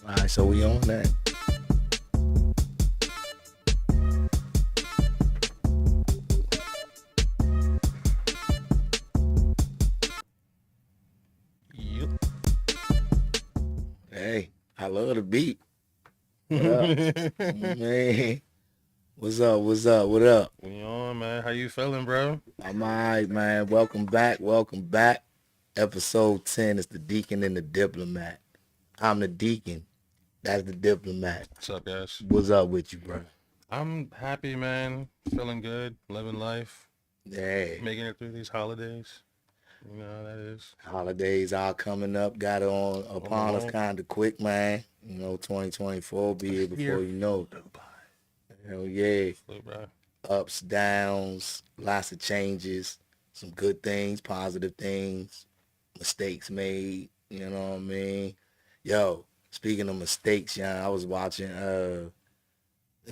All right, so we on that. Yep. Hey, I love the beat. What up, man? What's up? What's up? What up? We on, man. How you feeling, bro? I'm all right, man. Welcome back. Welcome back. Episode 10 is the Deacon and the Diplomat. I'm the Deacon. That's the Diplomat. What's up, guys? What's up with you, bro? I'm happy, man. Feeling good, living life, Hey, making it through these holidays. You know how that is. holidays all coming up. Got it on On the upon us roll. kind of quick, man. 2024 be here before Here. you know it. Hell yeah. Flew, bro. Ups, downs, lots of changes, some good things, positive things, mistakes made, you know what I mean? Yo, speaking of mistakes, I was watching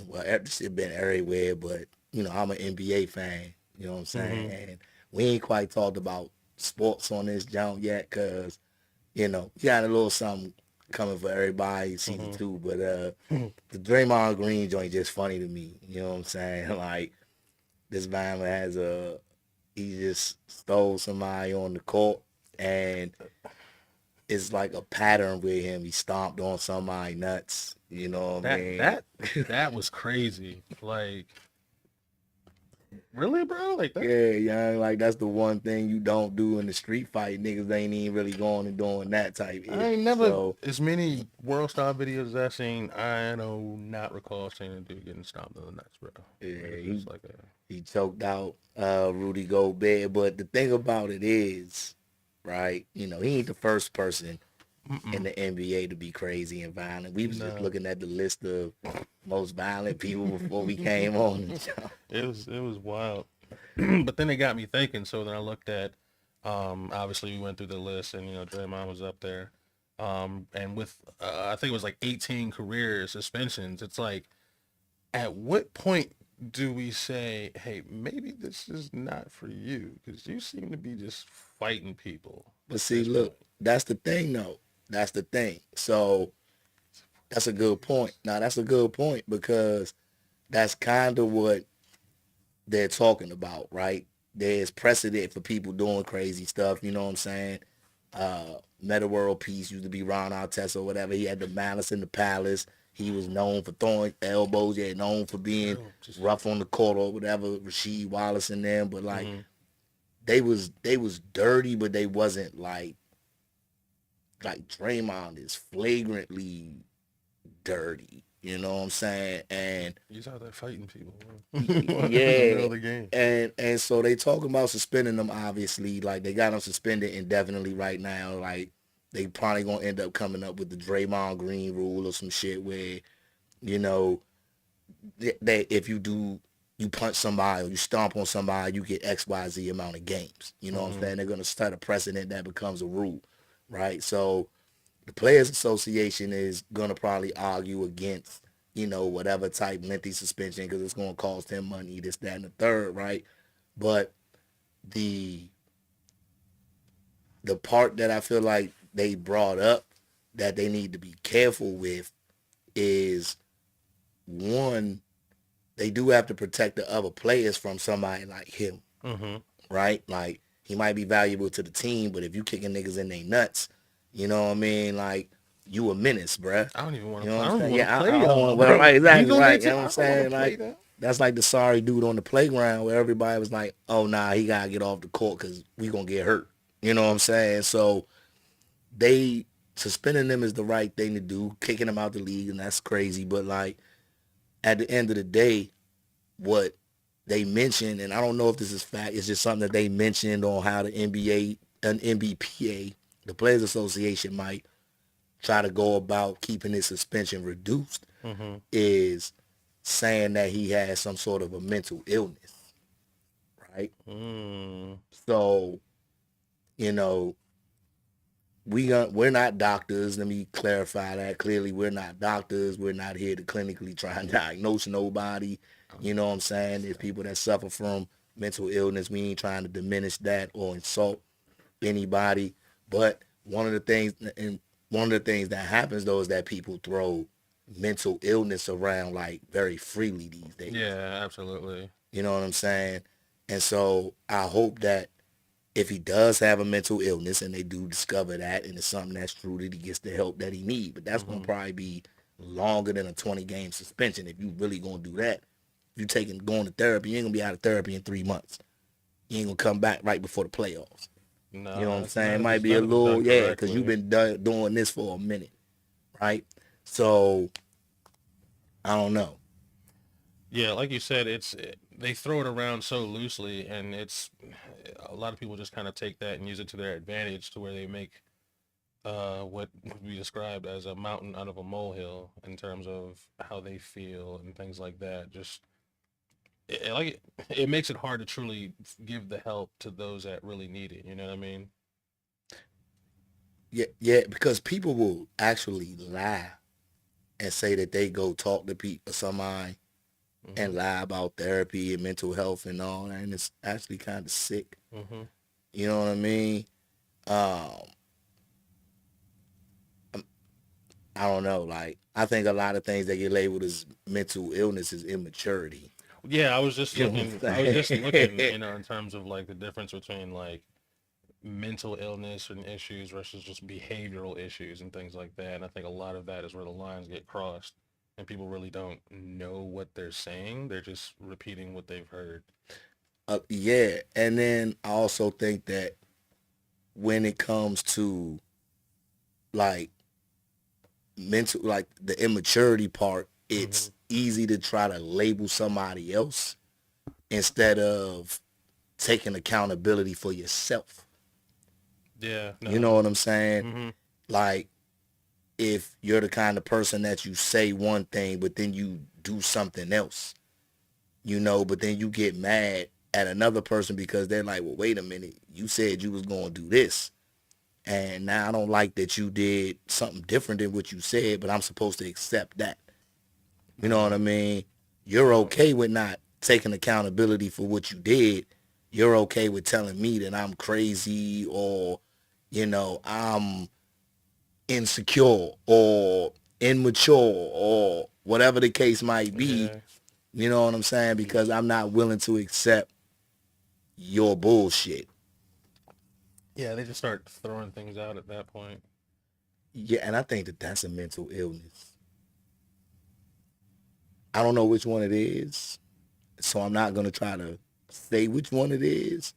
well, it's been everywhere, but I'm an NBA fan, you know what I'm saying? Mm-hmm. And we ain't quite talked about sports on this jump yet, cause you got a little something coming for everybody season Mm-hmm. two, but the Draymond Green joint just funny to me, you know what I'm saying? Like, this man he just stole somebody on the court, and it's like a pattern with him. He stomped on somebody nuts, you know what I That mean? that that was crazy. Like, really, bro? Like that? Yeah, like that's the one thing you don't do in the street fight. Niggas ain't even really going and doing that type I ish. ain't never So as many world star videos as I've seen. I do not recall seeing a dude getting stomped in the nuts, bro. yeah, It's he just like a he choked out Rudy Gobert. But the thing about it is, right, he ain't the first person in mm-mm. the NBA to be crazy and violent. We was just No. looking at the list of most violent people before we came on the show. It was wild. But then it got me thinking. So then I looked at, obviously we went through the list, and Draymond was up there, and with I think it was like 18 career suspensions. It's like, at what point do we say, hey, maybe this is not for you, because you seem to be just fighting people But at see, this point. look, that's the thing though. That's the thing. So that's a good point. Now that's a good point because that's kind of what they're talking about, right? There's precedent for people doing crazy stuff, you know what I'm saying? Meta World Peace used to be Ron Artest or whatever. He had the Malice in the Palace. He was known for throwing elbows. He had known for being True. Just. rough on the court or whatever. Rasheed Wallace and them, but like Mhm. they was dirty, but they wasn't like Draymond is flagrantly dirty. You know what I'm saying? And He's out there fighting people, in the middle yeah, of the game. and so they talking about suspending them. Obviously, like they got them suspended indefinitely right now. Like they probably gonna end up coming up with the Draymond Green rule or some shit where you know that if you punch somebody or you stomp on somebody, you get XYZ amount of games. You know what I'm Hmm. saying? They're gonna start a precedent that becomes a rule, right? So the Players Association is gonna probably argue against whatever type lengthy suspension because it's gonna cost him money, this, that, and the third, right? But the the part that I feel like they brought up that they need to be careful with is one, they do have to protect the other players from somebody like him, Hmm. right? Like he might be valuable to the team, but if you kicking niggas in their nuts, you know what I mean? Like you a menace, bruh. I don't even want You to know what play. I I'm don't even saying? want to Yeah, play I don't y'all, want. Well, bro. right, You exactly, gonna right. get You to? know what I'm I don't want to saying? play Like that. that's like the sorry dude on the playground where everybody was like, "Oh, nah, he gotta get off the court because we gonna get hurt." You know what I'm saying? So they suspending them is the right thing to do, kicking them out the league, and that's crazy. But like at the end of the day, what they mentioned, and I don't know if this is fact, it's just something that they mentioned on how the NBA and NBPA, the Players Association, might try to go about keeping his suspension reduced, Hmm. is saying that he has some sort of a mental illness, right? Mm. So, you know, we're not doctors. Let me clarify that. Clearly, we're not doctors. We're not here to clinically try and diagnose nobody. You know what I'm saying? There's people that suffer from mental illness. We ain't trying to diminish that or insult anybody. But one of the things, and one of the things that happens though is that people throw mental illness around like very freely these days. Yeah, absolutely. You know what I'm saying? And so I hope that if he does have a mental illness and they do discover that and it's something that's true, that he gets the help that he needs. But that's gonna Hmm. probably be longer than a 20 game suspension if you really gonna do that. If you taking going to therapy, you ain't gonna be out of therapy in 3 months. You ain't gonna come back right before the playoffs. You know what No, I'm it's saying? It not if might it's be a not if it's little, done yeah, because you've correctly. been doing this for a minute, right? So I don't know. Yeah, like you said, they throw it around so loosely, and it's a lot of people just kind of take that and use it to their advantage, to where they make what would be described as a mountain out of a molehill in terms of how they feel and things like that. Just it makes it hard to truly give the help to those that really need it. You know what I mean? Yeah, yeah, because people will actually lie and say that they go talk to people, somebody, Hmm. and lie about therapy and mental health and all that, and it's actually kind of sick. Hmm. You know what I mean? Um, I don't know. Like, I think a lot of things that get labeled as mental illness is immaturity. Yeah, I was just You know looking. what I was I'm just looking. saying? You know, in terms of like the difference between like mental illness and issues versus just behavioral issues and things like that. And I think a lot of that is where the lines get crossed, and people really don't know what they're saying. They're just repeating what they've heard. Yeah, and then I also think that when it comes to like mental, like the immaturity part, Hmm. it's easy to try to label somebody else instead of taking accountability for yourself. Yeah, You know no. what I'm saying? Hmm. Like, if you're the kind of person that you say one thing, but then you do something else, but then you get mad at another person because they're like, well, wait a minute, you said you was going to do this. And now I don't like that you did something different than what you said, but I'm supposed to accept that. You know what I No, mean? You're no. okay with not taking accountability for what you did. You're okay with telling me that I'm crazy or, I'm insecure or immature or whatever the case might be. Yeah, You know what I'm saying? Because I'm not willing to accept your bullshit. yeah. They just start throwing things out at that point. Yeah, and I think that that's a mental illness. I don't know which one it is, so I'm not gonna try to say which one it is.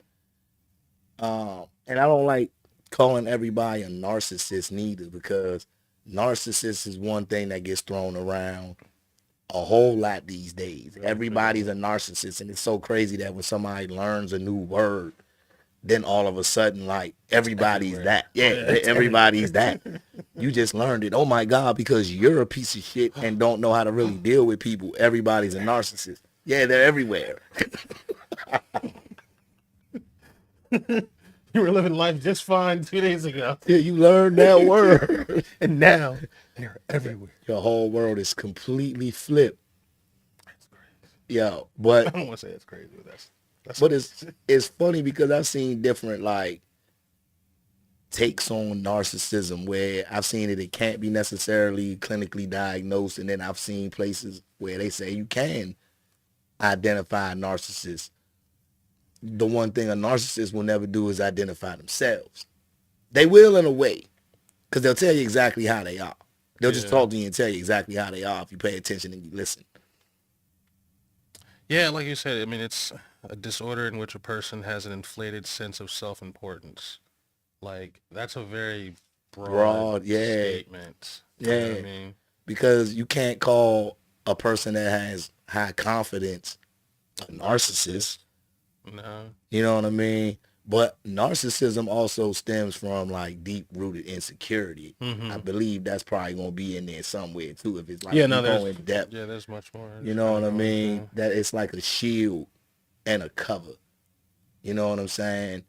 And I don't like calling everybody a narcissist neither because narcissist is one thing that gets thrown around a whole lot these days. Very Everybody's a frequently. narcissist, and it's so crazy that when somebody learns a new word, then all of a sudden, like It's everybody's everywhere. that. Yeah, Yeah, it's everybody's that. everywhere. You just learned it. Oh my God, because you're a piece of shit and don't know how to really deal with people. Everybody's a narcissist. Yeah, they're everywhere. You were living life just fine 2 days ago, Yeah, you learned that word. and now they're everywhere. Your whole world is completely flipped. That's crazy. Yo, I but don't want to say it's crazy, but that's but it's crazy. it's funny because I've seen different like takes on narcissism where I've seen it can't be necessarily clinically diagnosed, and then I've seen places where they say you can identify a narcissist. The one thing a narcissist will never do is identify themselves. They will in a way, because they'll tell you exactly how they are. They'll just Yeah, talk to you and tell you exactly how they are if you pay attention and you listen. yeah. Like you said, I mean, it's a disorder in which a person has an inflated sense of self-importance. Like that's a very broad Broad, yeah, statement. You know what I yeah. mean? Because you can't call a person that has high confidence a A narcissist. narcissist. No. You know what I mean? But narcissism also stems from like deep rooted insecurity. I Mm-hmm. believe that's probably gonna be in there somewhere too. If it's like Yeah. you No. go There's. in depth, Yeah. There's much more. you Just know kind what of I going mean? through. That it's like a shield and a cover. You know what I'm saying?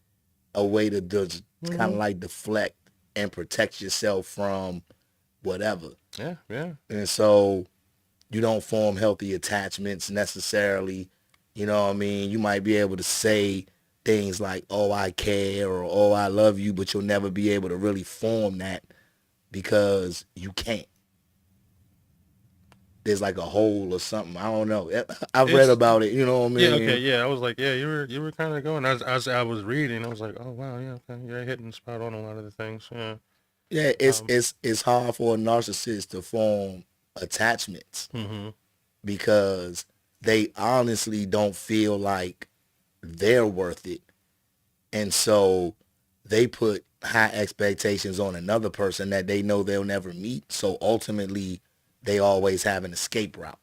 A way to just kind Mm-hmm. of like deflect and protect yourself from whatever. Yeah. Yeah. And so you don't form healthy attachments necessarily. You know what I mean? You might be able to say things like, oh, I care or oh, I love you, but you'll never be able to really form that because you can't. There's like a hole or something. I don't know. I've read It's about it. You know what I yeah, okay, mean? yeah. I was like, yeah, you were kind of going. As I was reading, I was like, oh wow, yeah, okay, you're hitting the spot on a lot of the things. Yeah. Yeah, Um. it's hard for a narcissist to form attachments Mm-hmm. because they honestly don't feel like they're worth it. And so they put high expectations on another person that they know they'll never meet. So ultimately, they always have an escape route.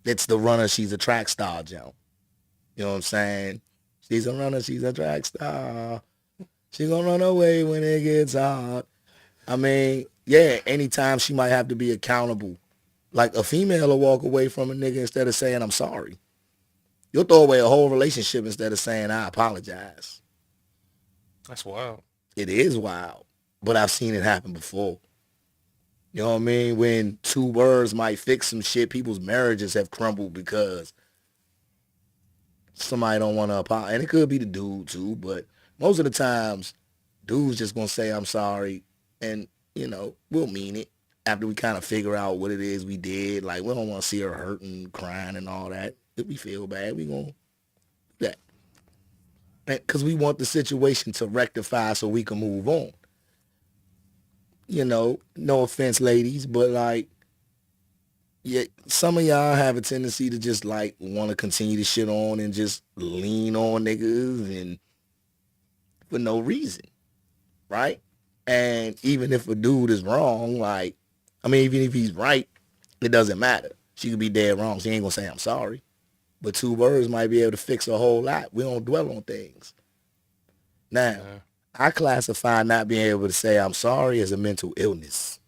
It's the runner, she's a track star, Joe. You know what I'm saying? She's a runner, she's a track star. She gonna run away when it gets hard. I mean, yeah, anytime she might have to be accountable. Like a female will walk away from a nigga instead of saying I'm sorry. You'll throw away a whole relationship instead of saying I apologize. That's wild. It is wild, but I've seen it happen before. You know what I mean? When two words might fix some shit, people's marriages have crumbled because somebody don't want to apologize. And it could be the dude too, but most of the times, dude's just gonna say I'm sorry, and we'll mean it after we kind of figure out what it is we did. Like we don't want to see her hurting, crying, and all that. If we feel bad, we gonna do that because we want the situation to rectify so we can move on. No offense, ladies, but like, yeah, some of y'all have a tendency to just like want to continue to shit on and just lean on niggas and for no reason, right? And even if a dude is wrong, like, I mean, even if he's right, it doesn't matter. She could be dead wrong. She ain't gonna say I'm sorry. But two words might be able to fix a whole lot. We don't dwell on things. Now, Yeah. I classify not being able to say I'm sorry as a mental illness,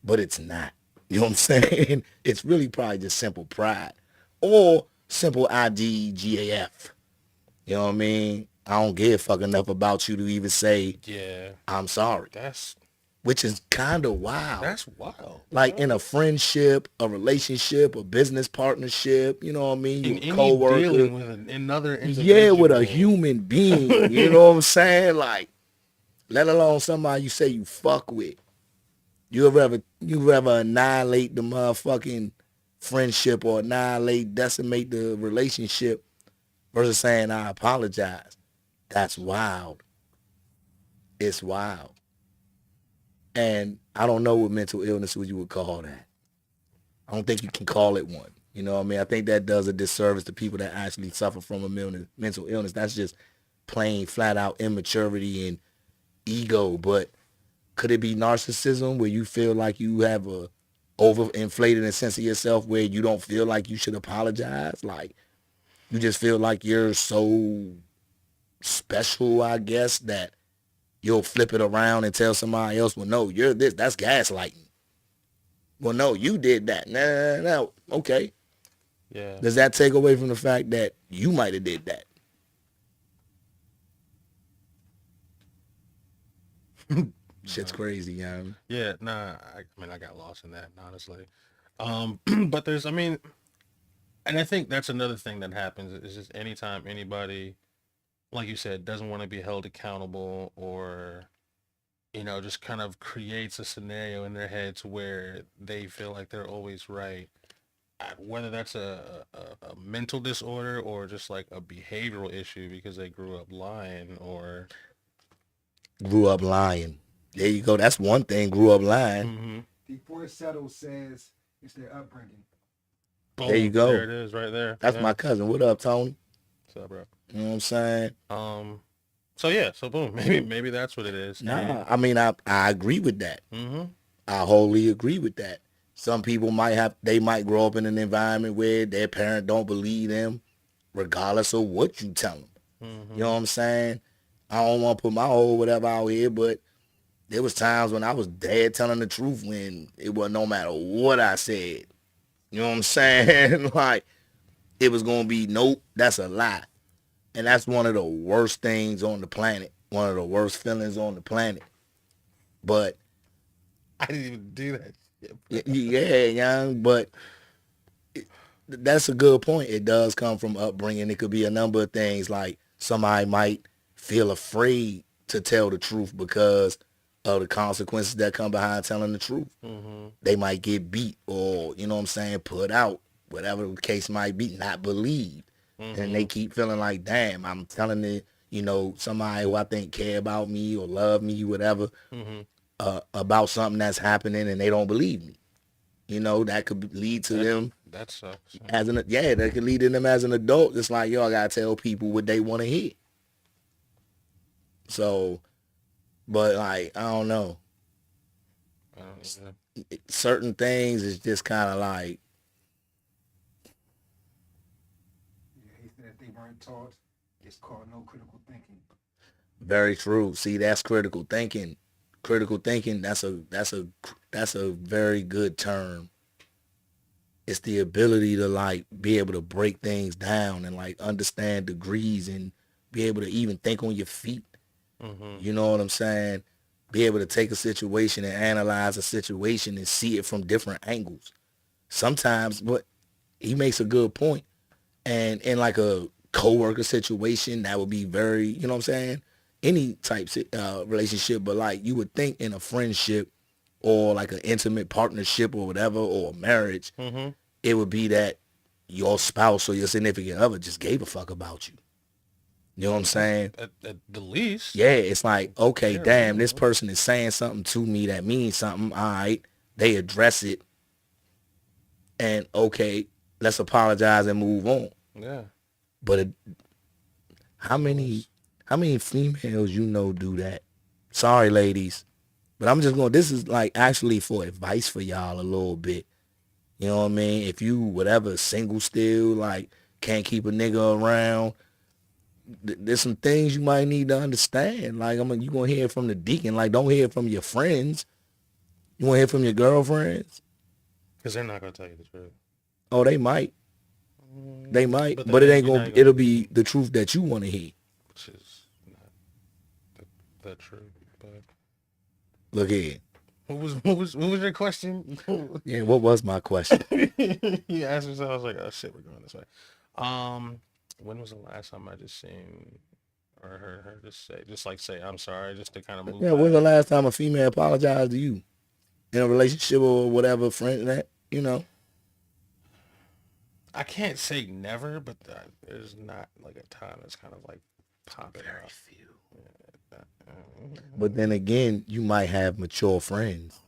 but it's not. You know what I'm saying? It's really probably just simple pride or simple IDGAF. You know what I mean? I don't give a fuck enough about you to even say Yeah. I'm sorry, That's which is kind of wild. that's wild. Like Yeah. in a friendship, a relationship, a business partnership, you know what I mean? You In a any coworker. dealing with another Yeah, with a individual. human being. You know what I'm saying? Like, let alone somebody you say you fuck with. You rather annihilate the motherfucking friendship or decimate the relationship versus saying I apologize. That's wild. It's wild. And I don't know what mental illness you would call that. I don't think you can call it one. You know what I mean? I think that does a disservice to people that actually suffer from a mental illness. That's just plain flat out immaturity and ego. But could it be narcissism where you feel like you have a overinflated sense of yourself where you don't feel like you should apologize? Like you just feel like you're so special, I guess, that you'll flip it around and tell somebody else, well, no, you're this. That's gaslighting. Well, no, you did that. No. Okay. Yeah. Does that take away from the fact that you might have did that? Shit's No. crazy, young. Yeah. Nah. I mean, I got lost in that, honestly. But there's, I mean, and I think that's another thing that happens is just anytime anybody, like you said, doesn't want to be held accountable or just kind of creates a scenario in their head to where they feel like they're always right. Whether that's a mental disorder or just like a behavioral issue because they grew up lying or Grew up lying. There you go. That's one thing. Grew up lying. mm-hmm. Before settle says it's their upbringing. There you Boom, there go. it is right there. That's Yeah. my cousin. What up, Tony? So, bro. You know what I'm saying? So yeah, so boom, maybe that's what it is. Nah, I mean, I agree with that. Mm-hmm. I wholly agree with that. Some people they might grow up in an environment where their parent don't believe them, regardless of what you tell them. Mm-hmm. You know what I'm saying? I don't want to put my whole whatever out here, but there was times when I was dead telling the truth when it was no matter what I said. You know what I'm saying? Like, it was going to be, nope, that's a lie. And that's one of the worst things on the planet. One of the worst feelings on the planet. But, I didn't even do that shit. yeah, young, but that's a good point. It does come from upbringing. It could be a number of things. Like, somebody might feel afraid to tell the truth because of the consequences that come behind telling the truth. Mm-hmm. They might get beat or, you know what I'm saying, put out, whatever the case might be, not believed. And they keep feeling like, damn, I'm telling it, you know, somebody who I think care about me or love me, whatever, about something that's happening and they don't believe me. You know, that could lead to them That sucks. as an, yeah, that could lead to them as an adult. It's like, yo, I gotta tell people what they want to hear. So, but like, I don't know. Certain things is just kind of like, Yeah, he said if they weren't taught, it's called no critical thinking. very true. See, that's critical thinking. Critical thinking, that's a very good term. It's the ability to like be able to break things down and like understand degrees and be able to even think on your feet. You know what I'm saying? Be able to take a situation and analyze a situation and see it from different angles. Sometimes, but he makes a good point. And in like a coworker situation, that would be very, you know what I'm saying? Any type relationship, but like you would think in a friendship or like an intimate partnership or whatever, or a marriage, it would be that your spouse or your significant other just gave a fuck about you. You know what I'm saying? At the least. Yeah, it's like, okay, Yeah, damn, yeah. this person is saying something to me that means something. All right, they address it, and okay, let's apologize and move on. Yeah. But how many females you know do that? Sorry, ladies, but I'm just going. This is like actually for advice for y'all a little bit. You know what I mean? If you whatever single still like can't keep a nigga around, there's some things you might need to understand. Like you gonna hear from the Deakkon. Like don't hear from your friends. You want to hear from your girlfriends? Because they're not going to tell you the truth. Oh, they might. They might, But but it ain't you're gonna. not It'll be the truth that you want to hear. Which is not the truth. But Look here. what was your question? Yeah, what was my question? You asked me, so I was like, oh shit, we're going this way. When was the last time I just seen or heard her just say I'm sorry, just to kind of move Yeah, when's the past? last time a female apologized to you in a relationship or whatever, friend that you know? I can't say never, but there's not like a time that's kind of like popping Very up. few. But then again, you might have mature friends.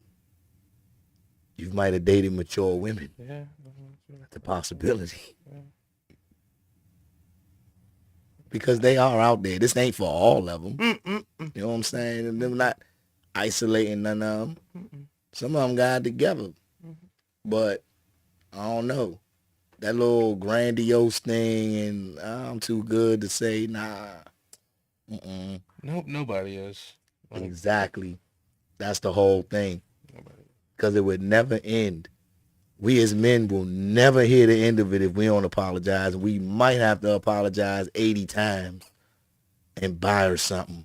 You might have dated mature women. Yeah. That's a possibility. Because they are out there. This ain't for all of them. You know what I'm saying? And them not isolating none of them. Some of them got together. But I don't know. That little grandiose thing, and I'm too good to say, nah. Nope, nobody is. Like, Exactly. That's the whole thing. nobody. Because it would never end. We as men will never hear the end of it if we don't apologize. We might have to apologize 80 times and buy her something.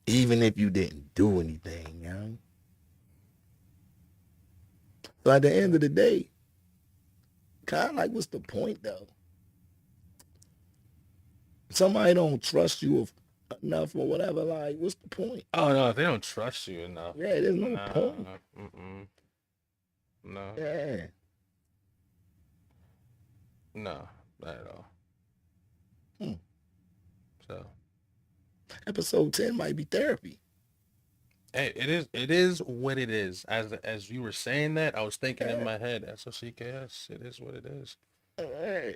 Even if you didn't do anything, you know? So at the end of the day, kind of like, what's the point, though? Somebody don't trust you enough or whatever, like, what's the point? Oh no, if they don't trust you enough. Yeah, there's no point. No. Yeah. No, not at all. So Episode 10 might be therapy. hey, it is what it is. As you were saying that, I was thinking in my head, SOCKS, it is what it is. Hey.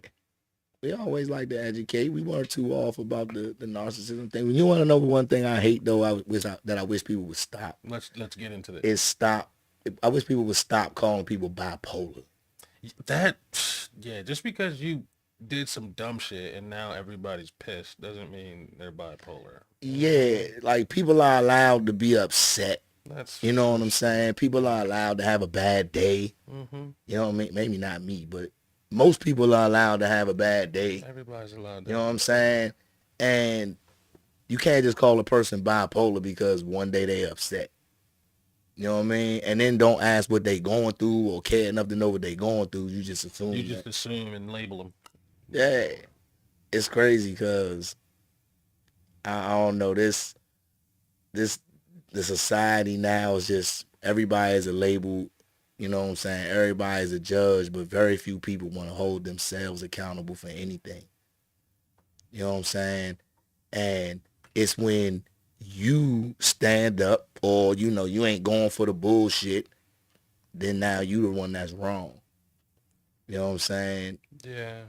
We always like to educate. We weren't too off about the narcissism thing. You want to know one thing I hate, though, I wish people would stop? Let's get into this. Is stop. I wish people would stop calling people bipolar. That, yeah, just because you did some dumb shit and now everybody's pissed doesn't mean they're bipolar. Yeah, like people are allowed to be upset. That's You know what I'm saying? People are allowed to have a bad day. Mm-hmm. You know what I mean? Maybe not me, but most people are allowed to have a bad day. Everybody's allowed to. You know what I'm saying? And you can't just call a person bipolar because one day they upset. You know what I mean? And then don't ask what they going through or care enough to know what they going through. You just assume. You just assume and label them. Yeah. It's crazy because I don't know, this the society now is just everybody is a label, you know what I'm saying? Everybody is a judge, but very few people want to hold themselves accountable for anything. You know what I'm saying? And it's when you stand up or you ain't going for the bullshit, then now you the one that's wrong. You know what I'm saying? Yeah.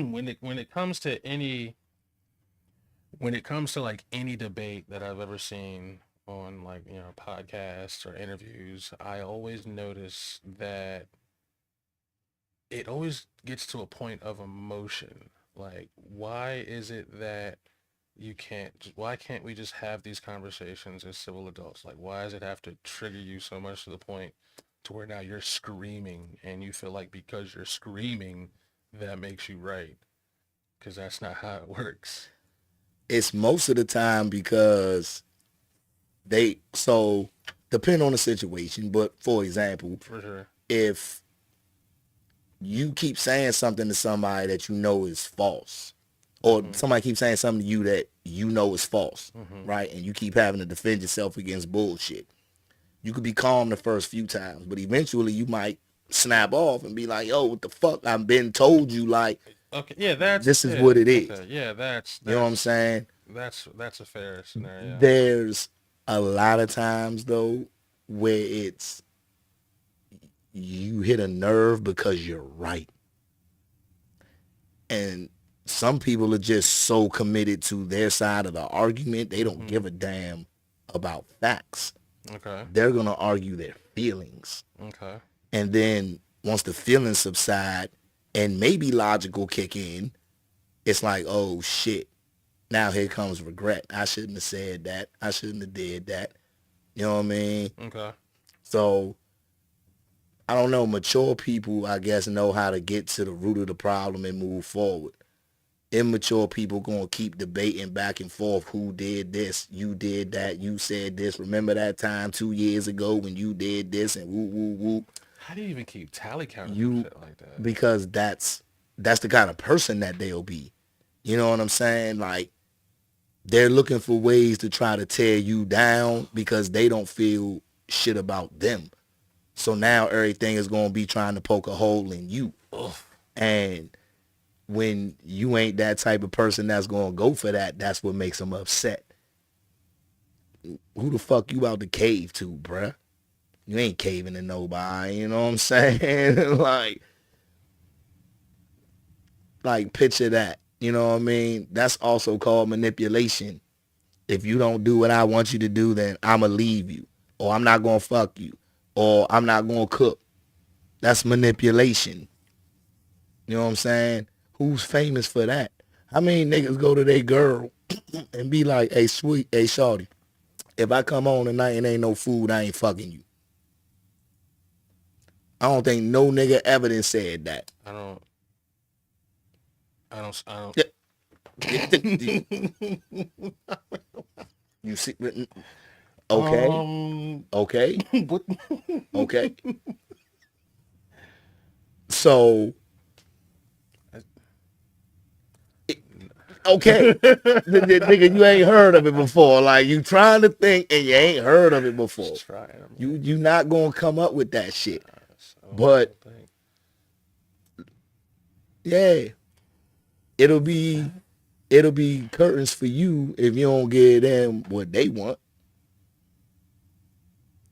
When it comes to like any debate that I've ever seen on like, podcasts or interviews, I always notice that it always gets to a point of emotion. Like, why is it that why can't we just have these conversations as civil adults? Like, why does it have to trigger you so much to the point to where now you're screaming and you feel like because you're screaming, that makes you right? Because that's not how it works. It's most of the time because so depend on the situation, but for example, For sure. if you keep saying something to somebody that you know is false, or somebody keeps saying something to you that you know is false, right? And you keep having to defend yourself against bullshit. You could be calm the first few times, but eventually you might snap off and be like, yo, what the fuck? I've been told you, like, Okay, yeah, this is what it is. okay, yeah, that's You know what I'm saying? that's a fair scenario. There's a lot of times, though, where it's you hit a nerve because you're right. And some people are just so committed to their side of the argument, they don't give a damn about facts. Okay. They're going to argue their feelings. Okay. And then once the feelings subside and maybe logical kick in, it's like, oh shit, now here comes regret. I shouldn't have said that. I shouldn't have did that. You know what I mean? Okay. So I don't know. Mature people, I guess, know how to get to the root of the problem and move forward. Immature people gonna keep debating back and forth. Who did this? You did that. You said this. Remember that time 2 years ago when you did this and whoop whoop whoop. How do you even keep tally counting shit like that? Because that's the kind of person that they'll be. You know what I'm saying? Like they're looking for ways to try to tear you down because they don't feel shit about them. So now everything is gonna be trying to poke a hole in you. Ugh. And when you ain't that type of person that's gonna go for that, that's what makes them upset. Who the fuck you out to cave to, bruh? You ain't caving to nobody, you know what I'm saying? like picture that. You know what I mean? That's also called manipulation. If you don't do what I want you to do, then I'ma leave you. Or I'm not gonna fuck you. Or I'm not gonna cook. That's manipulation. You know what I'm saying? Who's famous for that? How many niggas go to their girl and be like, hey, sweet, hey, shorty, if I come home tonight and ain't no food, I ain't fucking you. I don't think no nigga ever done said that. I don't. You see? Okay. Okay. What? Okay. So. Okay. Nigga, you ain't heard of it before. Like, you trying to think and you ain't heard of it before. You not going to come up with that shit. But, yeah, it'll be curtains for you if you don't give them what they want.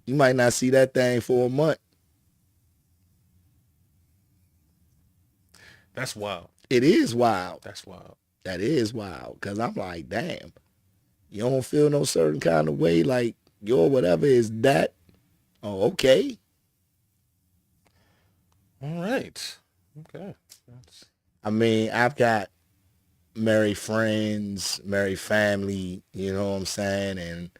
You might not see that thing for a month. That's wild. It is wild. That's wild. That is wild. Because I'm like, damn, you don't feel no certain kind of way. Like, your whatever is that. Oh, okay. All right. Okay. I mean, I've got married friends, married family, you know what I'm saying? And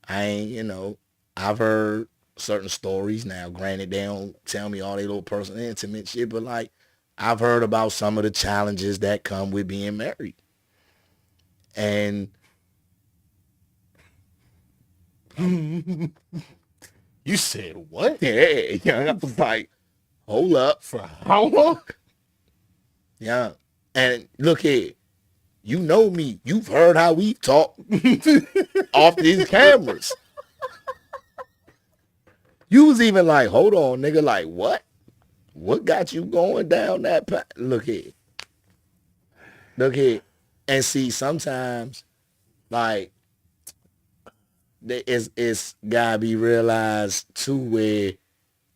I ain't, I've heard certain stories. Now, granted, they don't tell me all their little personal intimate shit, but like, I've heard about some of the challenges that come with being married. And you said what? Yeah, I was like, hold up. For how long? Yeah. And look here, You know me. You've heard how we talk off these cameras. You was even like, hold on, nigga. Like, what? What got you going down that path? Look here. Look here. And see, sometimes, like, it's gotta be realized too, where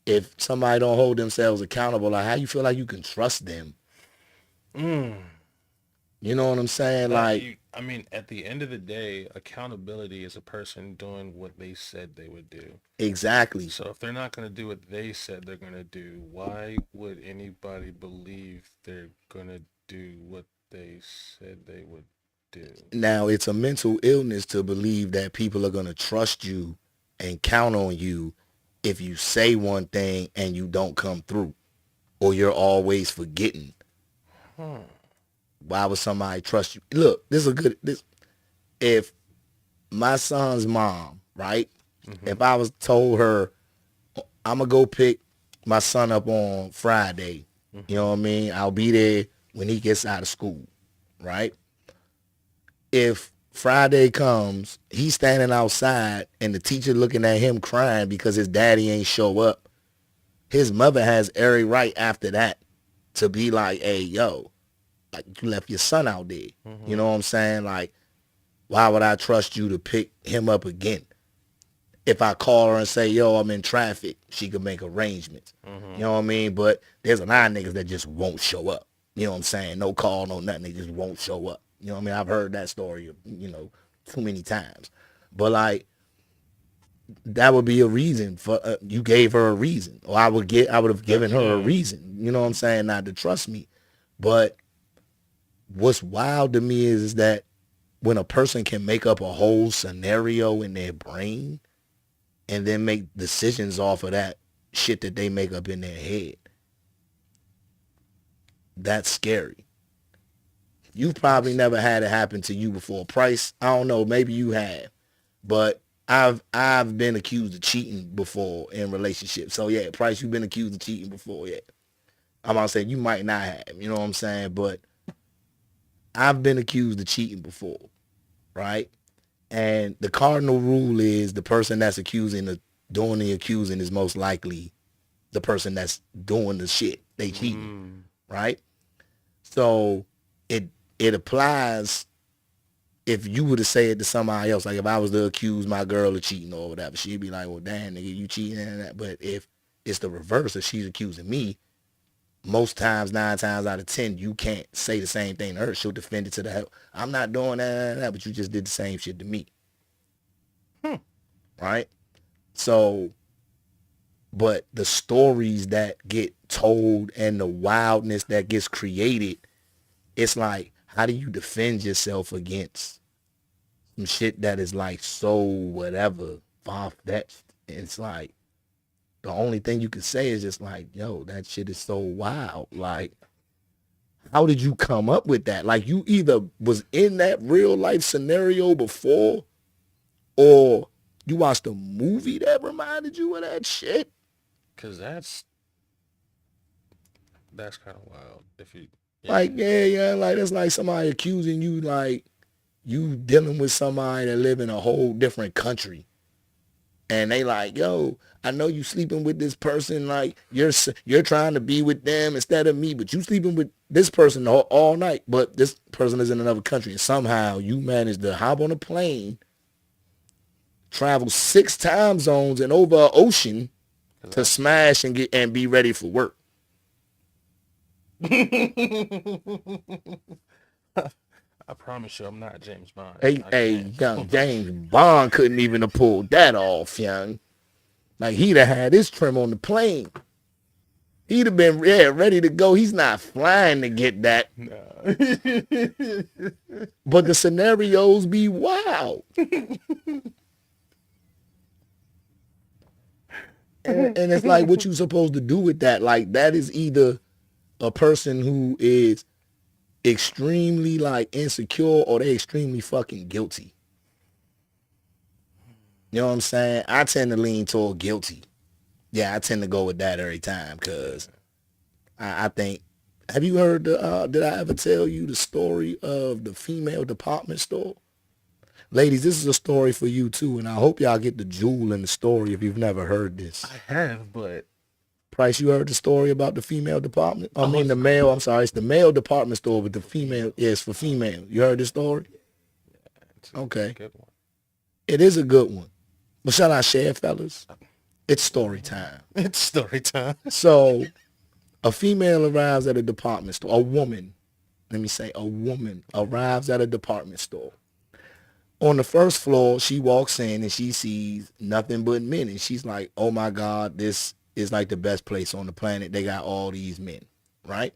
if somebody don't hold themselves accountable, like, how you feel like you can trust them? You know what I'm saying? Like, I mean, at the end of the day, accountability is a person doing what they said they would do. exactly. So if they're not going to do what they said they're going to do, why would anybody believe they're going to do what they said they would do? Now, it's a mental illness to believe that people are going to trust you and count on you if you say one thing and you don't come through, or you're always forgetting. Why would somebody trust you? Look, this is a good, this, if my son's mom, right? If I was told her, I'm going to go pick my son up on Friday, you know what I mean? I'll be there when he gets out of school, right? If Friday comes, he's standing outside and the teacher looking at him crying because his daddy ain't show up, his mother has every right after that to be like, hey, yo, like, you left your son out there. You know what I'm saying? Like, why would I trust you to pick him up again? If I call her and say, yo, I'm in traffic, she could make arrangements. You know what I mean? But there's a lot of niggas that just won't show up. You know what I'm saying? No call, no nothing. They just won't show up. You know what I mean? I've heard that story, you know, too many times. But like, that would be a reason for you gave her a reason, or I would have given her a reason. You know what I'm saying? Not to trust me. But what's wild to me is that when a person can make up a whole scenario in their brain and then make decisions off of that shit that they make up in their head, that's scary. You've probably never had it happen to you before. Price, I don't know, maybe you have, but I've been accused of cheating before in relationships. So yeah, Price, you've been accused of cheating before, yeah. I'm gonna say you might not have, you know what I'm saying? But I've been accused of cheating before, right? And the cardinal rule is the person that's doing the accusing is most likely the person that's doing the shit. They cheating, right? So it applies if you were to say it to somebody else. Like if I was to accuse my girl of cheating or whatever, she'd be like, well, damn, nigga, you cheating and that. But if it's the reverse, if she's accusing me, most times, 9 times out of 10, you can't say the same thing to her. She'll defend it to the hell. I'm not doing that, but you just did the same shit to me. Right? So, but the stories that get told and the wildness that gets created, it's like, how do you defend yourself against some shit that is like so whatever, far-fetched? It's like, the only thing you can say is just like, yo, that shit is so wild. Like, how did you come up with that? Like, you either was in that real life scenario before, or you watched a movie that reminded you of that shit. Cause that's kind of wild. If you, Like, yeah, like it's like somebody accusing you, like you dealing with somebody that live in a whole different country, and they like, yo, I know you sleeping with this person, like you're trying to be with them instead of me, but you sleeping with this person all night, but this person is in another country, and somehow you managed to hop on a plane, travel 6 time zones and over an ocean to smash and be ready for work. I promise you, I'm not James Bond. Hey, young James Bond couldn't even have pulled that off, young. Like, he'd have had his trim on the plane. He'd have been ready to go. He's not flying to get that. But the scenarios be wild. And it's like, what you supposed to do with that? Like, that is either a person who is extremely, like, insecure, or they extremely fucking guilty. You know what I'm saying? I tend to lean toward guilty. Yeah, I tend to go with that every time because I think Have you heard did I ever tell you the story of the female department store? Ladies, this is a story for you too, and I hope y'all get the jewel in the story if you've never heard this. I have, but Price, you heard the story about the female department? I mean it's the male, I'm sorry, it's the male department store, but the female is for female. You heard the story? it's a Okay. good one. It is a good one. But shall I share, fellas? It's story time. It's story time. So a female arrives at a department store. A woman, let me say a woman arrives at a department store. On the first floor, she walks in and she sees nothing but men. And she's like, oh my God, this is like the best place on the planet. They got all these men, right?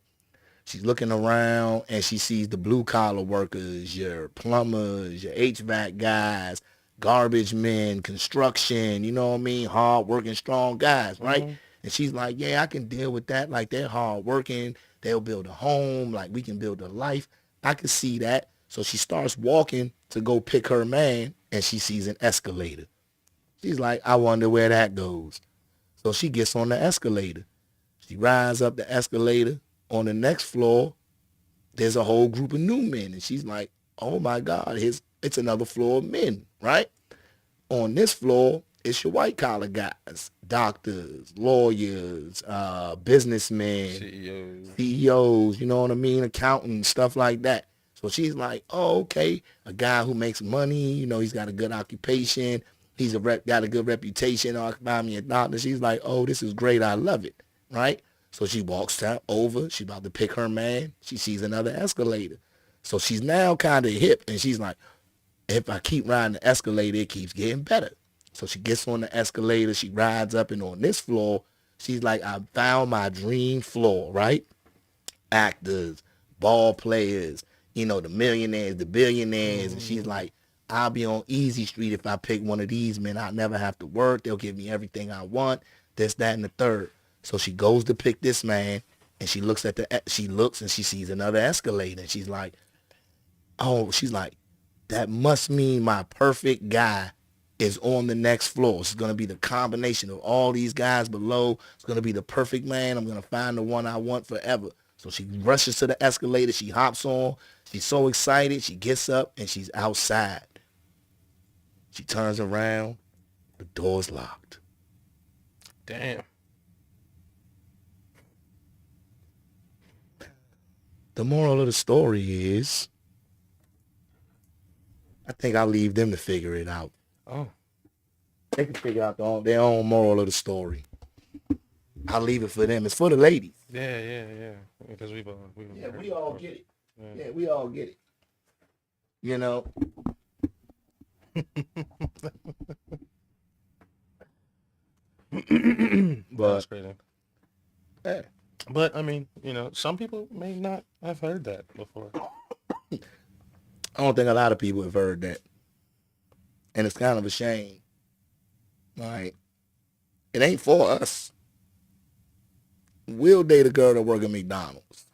She's looking around and she sees the blue collar workers, your plumbers, your HVAC guys, garbage men, construction, you know what I mean? Hard working, strong guys, right? And she's like, yeah, I can deal with that. Like they're hard working. They'll build a home. Like we can build a life. I can see that. So she starts walking to go pick her man and she sees an escalator. She's like, I wonder where that goes. So she gets on the escalator. She rides up the escalator. On the next floor, there's a whole group of new men. And she's like, oh my God, it's another floor of men, right? On this floor, it's your white collar guys, doctors, lawyers, businessmen, CEOs, you know what I mean? Accountants, stuff like that. So she's like, oh, okay, a guy who makes money, you know, he's got a good occupation. He's got a good reputation. Oh, I can buy me a doctor. She's like, oh, this is great. I love it, right? So she walks over. She's about to pick her man. She sees another escalator. So she's now kind of hip, and she's like, if I keep riding the escalator, it keeps getting better. So she gets on the escalator. She rides up, and on this floor, she's like, I found my dream floor, right? Actors, ball players, you know, the millionaires, the billionaires. And she's like, I'll be on easy street if I pick one of these men. I'll never have to work. They'll give me everything I want, this, that, and the third. So she goes to pick this man, and she looks and she sees another escalator. And she's like, that must mean my perfect guy is on the next floor. It's going to be the combination of all these guys below. It's going to be the perfect man. I'm going to find the one I want forever. So she rushes to the escalator. She hops on. She's so excited. She gets up, and she's outside. She turns around. The door's locked. Damn. The moral of the story is, I think I'll leave them to figure it out. Oh. They can figure out their own moral of the story. I'll leave it for them. It's for the ladies. Yeah. Because we all get it. Yeah, we all get it. You know. That's crazy. Yeah. But I mean, you know, some people may not have heard that before. I don't think a lot of people have heard that. And it's kind of a shame. Like, it ain't for us. We'll date a girl that work at McDonald's.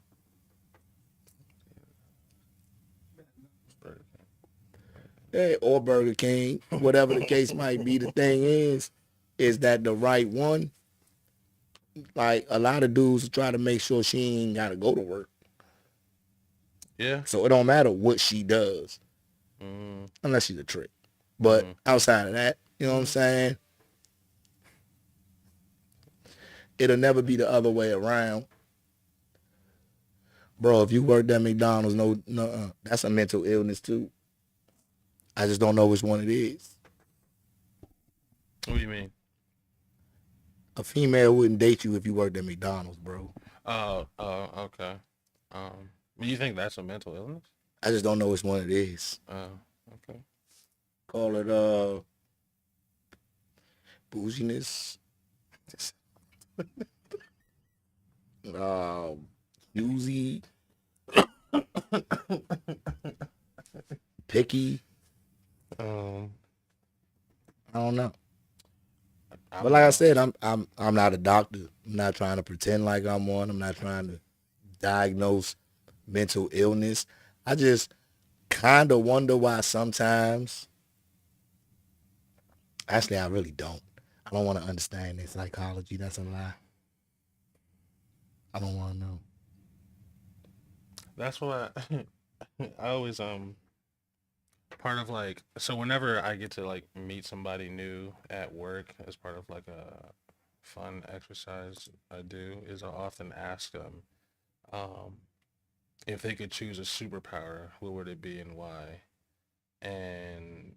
Hey, or Burger King, whatever the case might be. The thing is that the right one? Like, a lot of dudes try to make sure she ain't got to go to work. Yeah. So it don't matter what she does. Unless she's a trick. But outside of that, you know what I'm saying? It'll never be the other way around. Bro, if you worked at McDonald's, no, that's a mental illness too. I just don't know which one it is. What do you mean? A female wouldn't date you if you worked at McDonald's, bro. Oh, okay. You think that's a mental illness? I just don't know which one it is. Okay. Call it bouginess. Choosy. Picky. I don't know. But like I said, I'm not a doctor. I'm not trying to pretend like I'm one. I'm not trying to diagnose mental illness. I just kind of wonder why sometimes. Actually, I really don't. I don't want to understand their psychology. That's a lie. I don't want to know. That's why I always part of like, so whenever I get to like meet somebody new at work as part of like a fun exercise I do is I often ask them um if they could choose a superpower, what would it be and why? And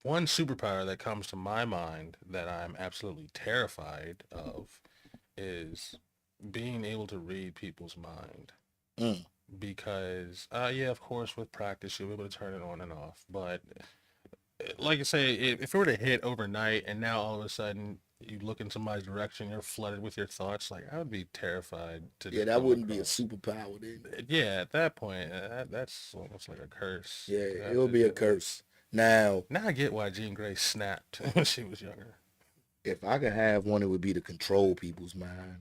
one superpower that comes to my mind that I'm absolutely terrified of is being able to read people's mind. Mm. Because, yeah, of course, with practice, you'll be able to turn it on and off. But, like I say, if it were to hit overnight and now all of a sudden you look in somebody's direction, you're flooded with your thoughts, like, I would be terrified to Yeah, just that come wouldn't be a across. superpower then. Yeah, at that point, that's almost like a curse Yeah, to it have would to be a deal with. curse. Now, Now I get why Jean Grey snapped when she was younger. if I could have one, it would be to control people's mind.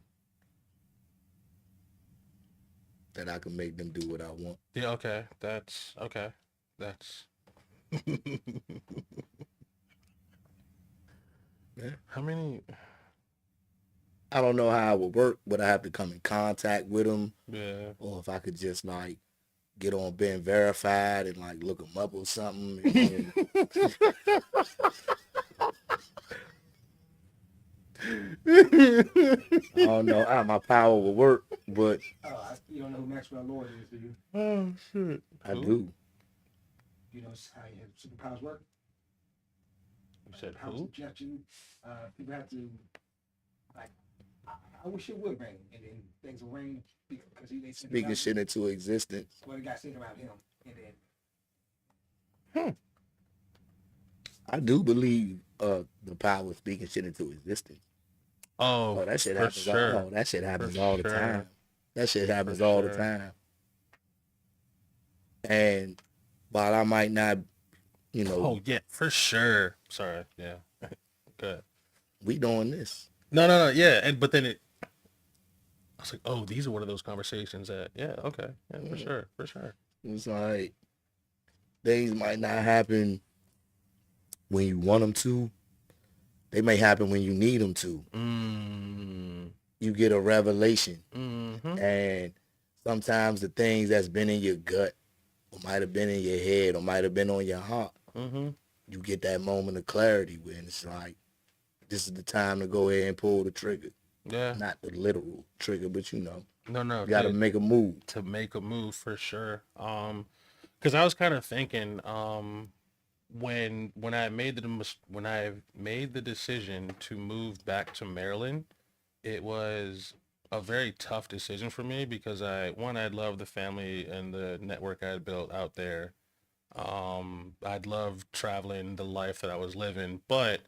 That I can make them do what I want. Yeah, okay. That's okay. That's Yeah. how many? I don't know how it would work, but I have to come in contact with them, Yeah. or if I could just like get on being verified and like look them up or something. And I don't know how my power will work, but You don't know who Maxwell Lord is, do you? Oh shit. I Who? do. You know how your superpowers work? You said Power who? suggestion. People have to, like, I wish it would rain, and then things will rain because they said Speaking about shit into existence. what the guy said about him, and then I do believe the power of speaking shit into existence. Oh, Oh, that shit for happens. sure. Oh, that shit happens For all the sure. time. That shit happens For all the sure. time. And while I might not, Oh yeah, for sure. Sorry. Yeah. Good. we doing this. No. Yeah, and but then I was like, oh, these are one of those conversations that, yeah, okay, yeah, for sure, for sure. It's like things might not happen when you want them to. They may happen when you need them to. Mm. You get a revelation, Mm-hmm. and sometimes the things that's been in your gut, or might have been in your head, or might have been on your heart, Mm-hmm. you get that moment of clarity when it's like, this is the time to go ahead and pull the trigger. Yeah. Not the literal trigger, but No. you got to make a move. To make a move for sure. Because I was kind of thinking, when I made the decision to move back to Maryland, it was a very tough decision for me because I loved the family and the network I had built out there. I'd loved traveling the life that I was living, but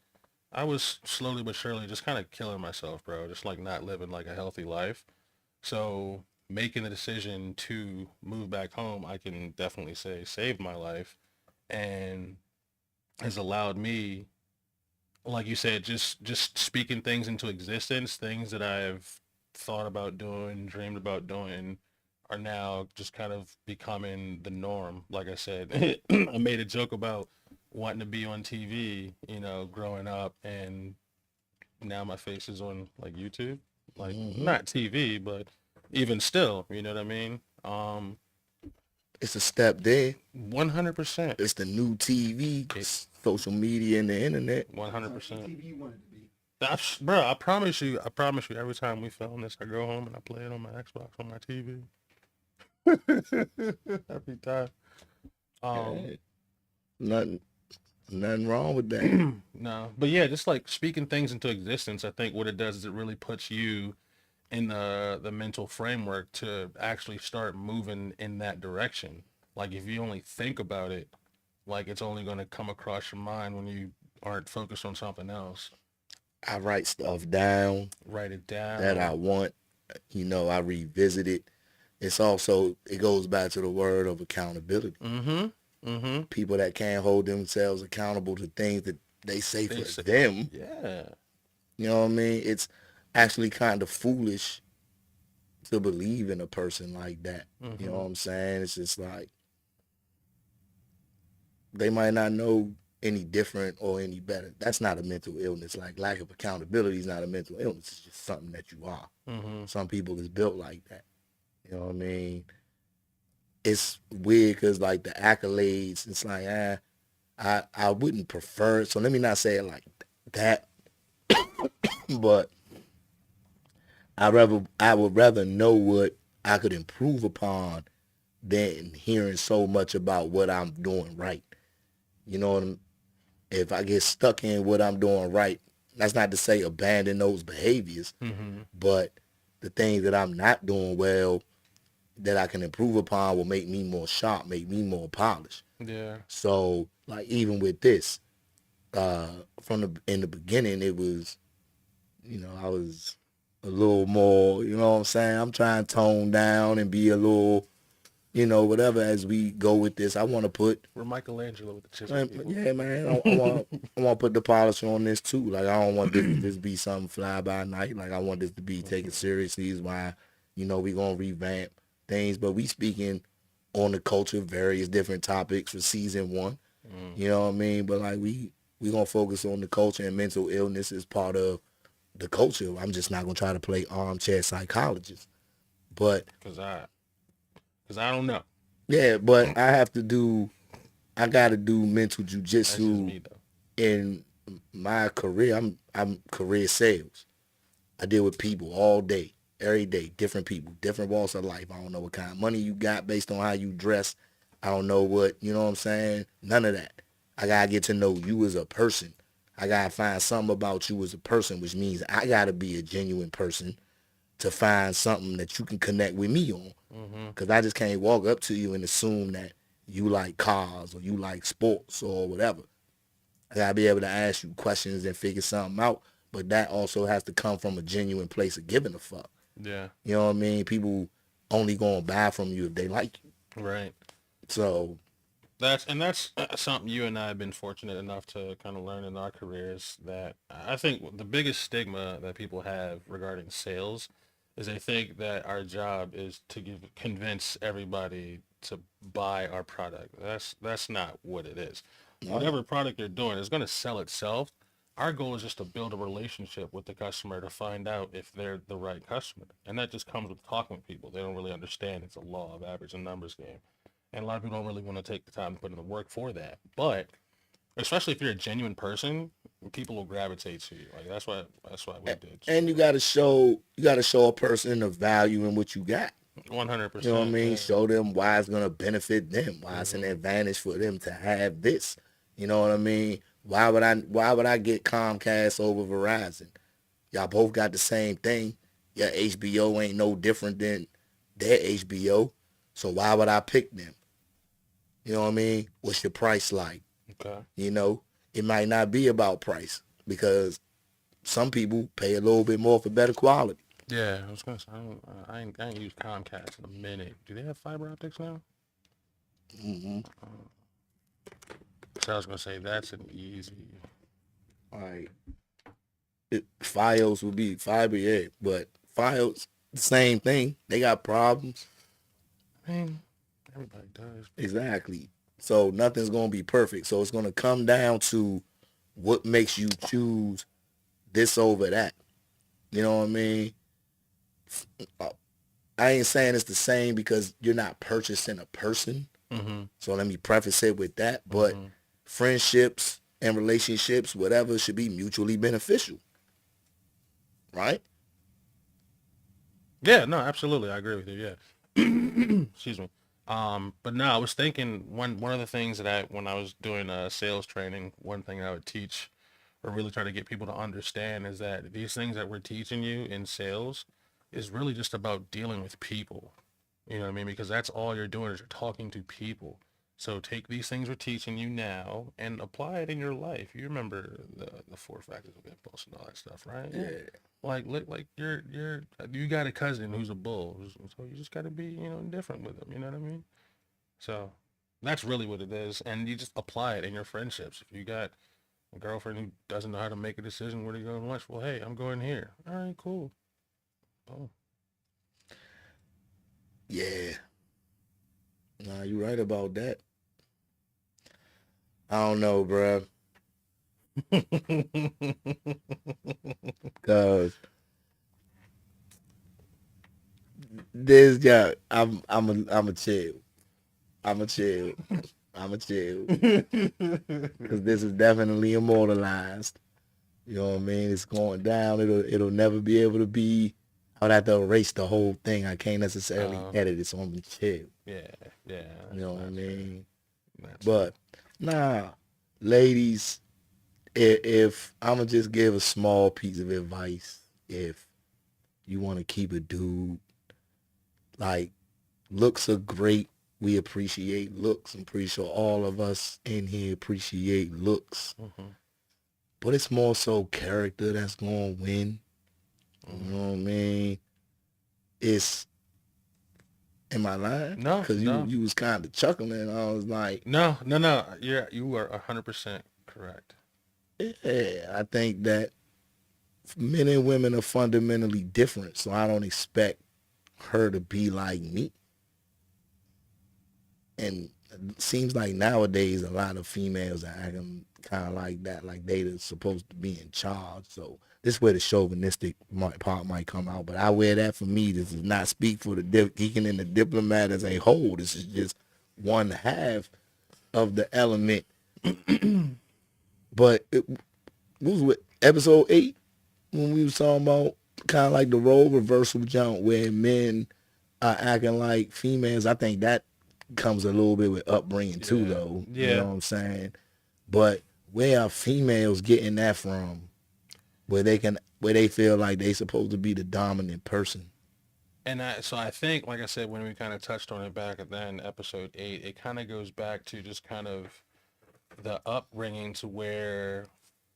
I was slowly but surely just kind of killing myself, bro. Just like not living like a healthy life. So making the decision to move back home, I can definitely say saved my life and has allowed me, like you said, just speaking things into existence, things that I've thought about doing, dreamed about doing, are now just kind of becoming the norm. Like I said, I made a joke about wanting to be on TV, growing up, and now my face is on like YouTube, like not TV, but even still, you know what I mean? It's a step there. 100%. It's the new TV, It's social media, and the internet. 100%. TV you wanted to be. Bro, I promise you, every time we film this, I go home and I play it on my Xbox on my TV. Every time. Hey, nothing wrong with that. No, but yeah, just like speaking things into existence, I think what it does is it really puts you in the mental framework to actually start moving in that direction. Like if you only think about it, like it's only going to come across your mind when you aren't focused on something else. I write stuff down Write it down. that I want. I revisit it. It goes back to the word of accountability. People that can't hold themselves accountable to things that they say for them. Yeah. You know what I mean? It's actually kind of foolish to believe in a person like that. You know what I'm saying? It's just like they might not know any different or any better. That's not a mental illness. Like lack of accountability is not a mental illness. It's just something that you are. Some people is built like that. You know what I mean? it's weird because like the accolades, it's like I wouldn't prefer it. So let me not say it like that, but I would rather know what I could improve upon than hearing so much about what I'm doing right. You know what I'm, if I get stuck in what I'm doing right, that's not to say abandon those behaviors, Mm-hmm. but the things that I'm not doing well that I can improve upon will make me more sharp, make me more polished. Yeah. So like even with this, from the in the beginning it was, I was a little more, you know what I'm saying? I'm trying to tone down and be a little, whatever as we go with this. I want to put, We're Michelangelo with the chisel, man, people. yeah, man, I want to put the polish on this too. Like I don't want this to just be something fly by night. Like I want this to be taken seriously. Is why, we gonna revamp things, but we speaking on the culture, various different topics for season one. Mm. You know what I mean? But like we gonna focus on the culture, and mental illness is part of the culture. I'm just not gonna try to play armchair psychologist. But Cause I don't know. yeah, but I gotta do mental That's just jujitsu me though. in my career. I'm career sales. I deal with people all day, every day, different people, different walks of life. I don't know what kind of money you got based on how you dress. I don't know what, you know what I'm saying? None of that. I gotta get to know you as a person. I gotta find something about you as a person, which means I gotta be a genuine person to find something that you can connect with me on. Mm-hmm. Because I just can't walk up to you and assume that you like cars or you like sports or whatever. I gotta be able to ask you questions and figure something out. But that also has to come from a genuine place of giving a fuck. Yeah. You know what I mean? People only gonna buy from you if they like you. Right. So That's something you and I have been fortunate enough to kind of learn in our careers. That I think the biggest stigma that people have regarding sales is they think that our job is to convince everybody to buy our product. That's not what it is. no, Whatever product you're doing is going to sell itself. Our goal is just to build a relationship with the customer to find out if they're the right customer, and that just comes with talking with people. They don't really understand it's a law of average and numbers game, and a lot of people don't really want to take the time to put in the work for that. But especially if you're a genuine person, people will gravitate to you. Like that's why we did. and you gotta show a person the value in what you got. You know what I 100%. mean? Yeah. Show them why it's gonna benefit them, why it's an Hmm. advantage for them to have this. You know what I mean? Why would I get Comcast over Verizon? Y'all both got the same thing. Your HBO ain't no different than their HBO. So why would I pick them? You know what I mean? What's your price like? Okay. You know, it might not be about price because some people pay a little bit more for better quality. Yeah, I was gonna say I ain't used Comcast in a minute. Do they have fiber optics now? Mm-hmm. So I was gonna say that's an easy. Like Fios would be fiber, yeah, but Fios the same thing. They got problems. I mean, everybody does. Exactly. So nothing's gonna be perfect. So it's gonna come down to what makes you choose this over that. You know what I mean? Uh, I ain't saying it's the same because you're not purchasing a person. Mm-hmm. So let me preface it with that. But Mm-hmm. friendships and relationships, whatever, should be mutually beneficial, right? Yeah, no, absolutely. I agree with you. Yeah. Excuse me. But no, I was thinking one of the things that when I was doing sales training, one thing I would teach or really try to get people to understand is that these things that we're teaching you in sales is really just about dealing with people. You know what I mean? Because that's all you're doing is you're talking to people. So take these things we're teaching you now and apply it in your life. You remember the four factors of impulse and all that stuff, right? Yeah. Yeah. Like you got a cousin who's a bull, so you just got to be different with them. You know what I mean? So that's really what it is, and you just apply it in your friendships. If you got a girlfriend who doesn't know how to make a decision where to go to lunch, well, hey, I'm going here. All right, cool. Oh. Yeah. Nah, you right about that. I don't know, bruh. Cause this guy, I'm a chill. I'm a chill. I'm a chill. Because this is definitely immortalized. You know what I mean? It's going down. It'll never be able to be. I would have to erase the whole thing. I can't necessarily edit it, so I'm gonna chill. Yeah, yeah. You know what I mean? That's But nah, ladies, if I'm gonna just give a small piece of advice, if you want to keep a dude, like looks are great. We appreciate looks. I'm pretty sure all of us in here appreciate looks. Mm-hmm. But it's more so character that's gonna win. You know what I mean? It's am I lying? No, Because no. you was kind of chuckling. I was like, No. You are 100% correct. yeah, I think that men and women are fundamentally different, so I don't expect her to be like me. And it seems like nowadays a lot of females are acting kind of like that, like they're supposed to be in charge. So this is where the chauvinistic part might come out. But I wear that for me. This does not speak for the Deakkon and the Diplomat as a whole. This is just one half of the element. But it was with episode 8 when we was talking about kind of like the role reversal jump where men are acting like females. I think that comes a little bit with upbringing too, though. Yeah. You know what I'm saying? But where are females getting that from? Where they feel like they supposed to be the dominant person. And so I think, like I said, when we kind of touched on it back at then, episode 8, it kind of goes back to just kind of the upbringing to where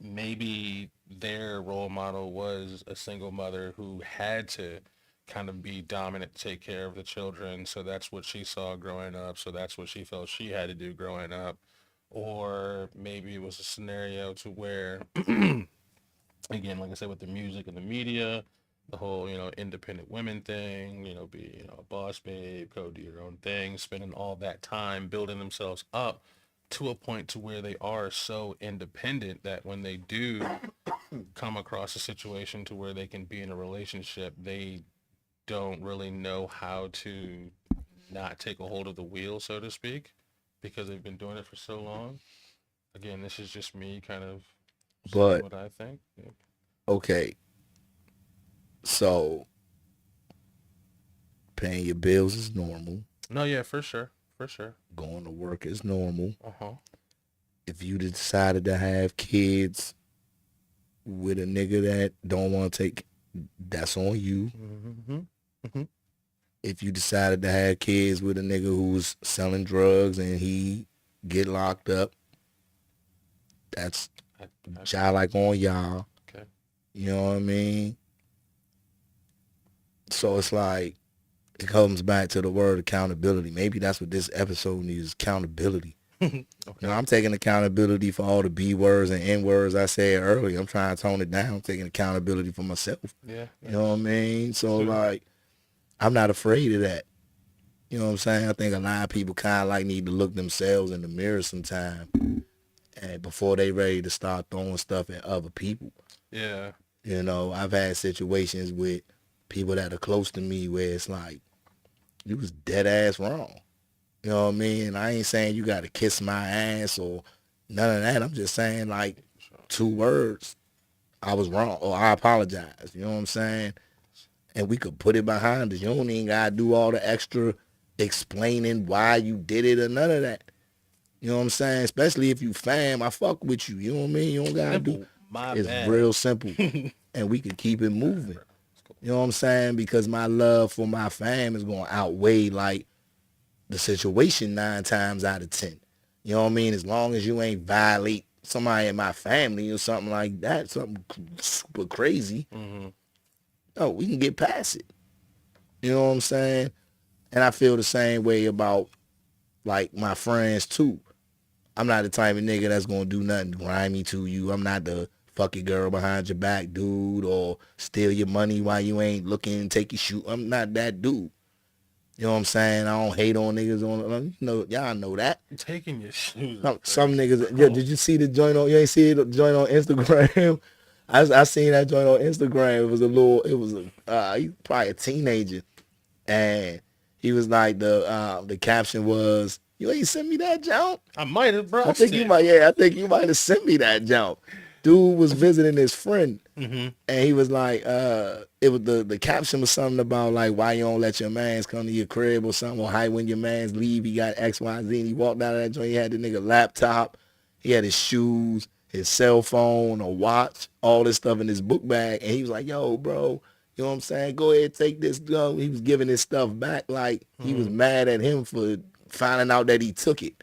maybe their role model was a single mother who had to kind of be dominant to take care of the children. So that's what she saw growing up. So that's what she felt she had to do growing up. Or maybe it was a scenario to where, again, like I said, with the music and the media, the whole, independent women thing, be, a boss babe, go do your own thing, spending all that time building themselves up to a point to where they are so independent that when they do come across a situation to where they can be in a relationship, they don't really know how to not take a hold of the wheel, so to speak, because they've been doing it for so long. Again, this is just me kind of saying But what I think. Yeah. okay, so paying your bills is normal. No, yeah, for sure. For sure. Going to work is normal. Uh-huh. If you decided to have kids with a nigga that don't want to take, that's on you. Mm-hmm. Mm-hmm. If you decided to have kids with a nigga who's selling drugs and he get locked up, that's y'all like on y'all. Okay. You know what I mean? So it's like, it comes back to the word accountability. Maybe that's what this episode needs, accountability. Okay. I'm taking accountability for all the B words and N words I said earlier. I'm trying to tone it down. I'm taking accountability for myself. Yeah. You know what I mean? So, Sure. like, I'm not afraid of that. You know what I'm saying? I think a lot of people kind of like need to look themselves in the mirror sometime and before they ready to start throwing stuff at other people. Yeah. You know, I've had situations with people that are close to me where it's like, you was dead ass wrong. You know what I mean? I ain't saying you got to kiss my ass or none of that. I'm just saying, like, 2 words. I was wrong or I apologize. You know what I'm saying? And we could put it behind us. You don't even got to do all the extra explaining why you did it or none of that. You know what I'm saying? Especially if you fam, I fuck with you. You know what I mean? You don't got to do. It's bad. real simple. And we can keep it moving. You know what I'm saying? Because my love for my fam is going to outweigh, like, the situation 9 times out of 10. You know what I mean? As long as you ain't violate somebody in my family or something like that, something super crazy, oh, we can get past it. You know what I'm saying? And I feel the same way about, like, my friends, too. I'm not the type of nigga that's going to do nothing grimy to you. I'm not the fuck your girl behind your back dude or steal your money while you ain't looking and take your shoe. I'm not that dude. You know what I'm saying? I don't hate on niggas on, y'all know that. Taking your shoes. Some niggas, yeah, did you see the joint on, you ain't see the joint on Instagram? I seen that joint on Instagram. It was he probably a teenager. And he was like, the caption was, You ain't sent me that jump. I might have, bro. I think you might. Yeah, I think you might have sent me that jump. Dude was visiting his friend, Mm-hmm. and he was like, it was the caption was something about like why you don't let your mans come to your crib or something, or how when your mans leave, he got X, Y, Z, and he walked out of that joint. He had the nigga laptop, he had his shoes, his cell phone, a watch, all this stuff in his book bag, and he was like, yo, bro. You know what I'm saying? Go ahead, take this. He was giving his stuff back like he was mad at him for finding out that he took it.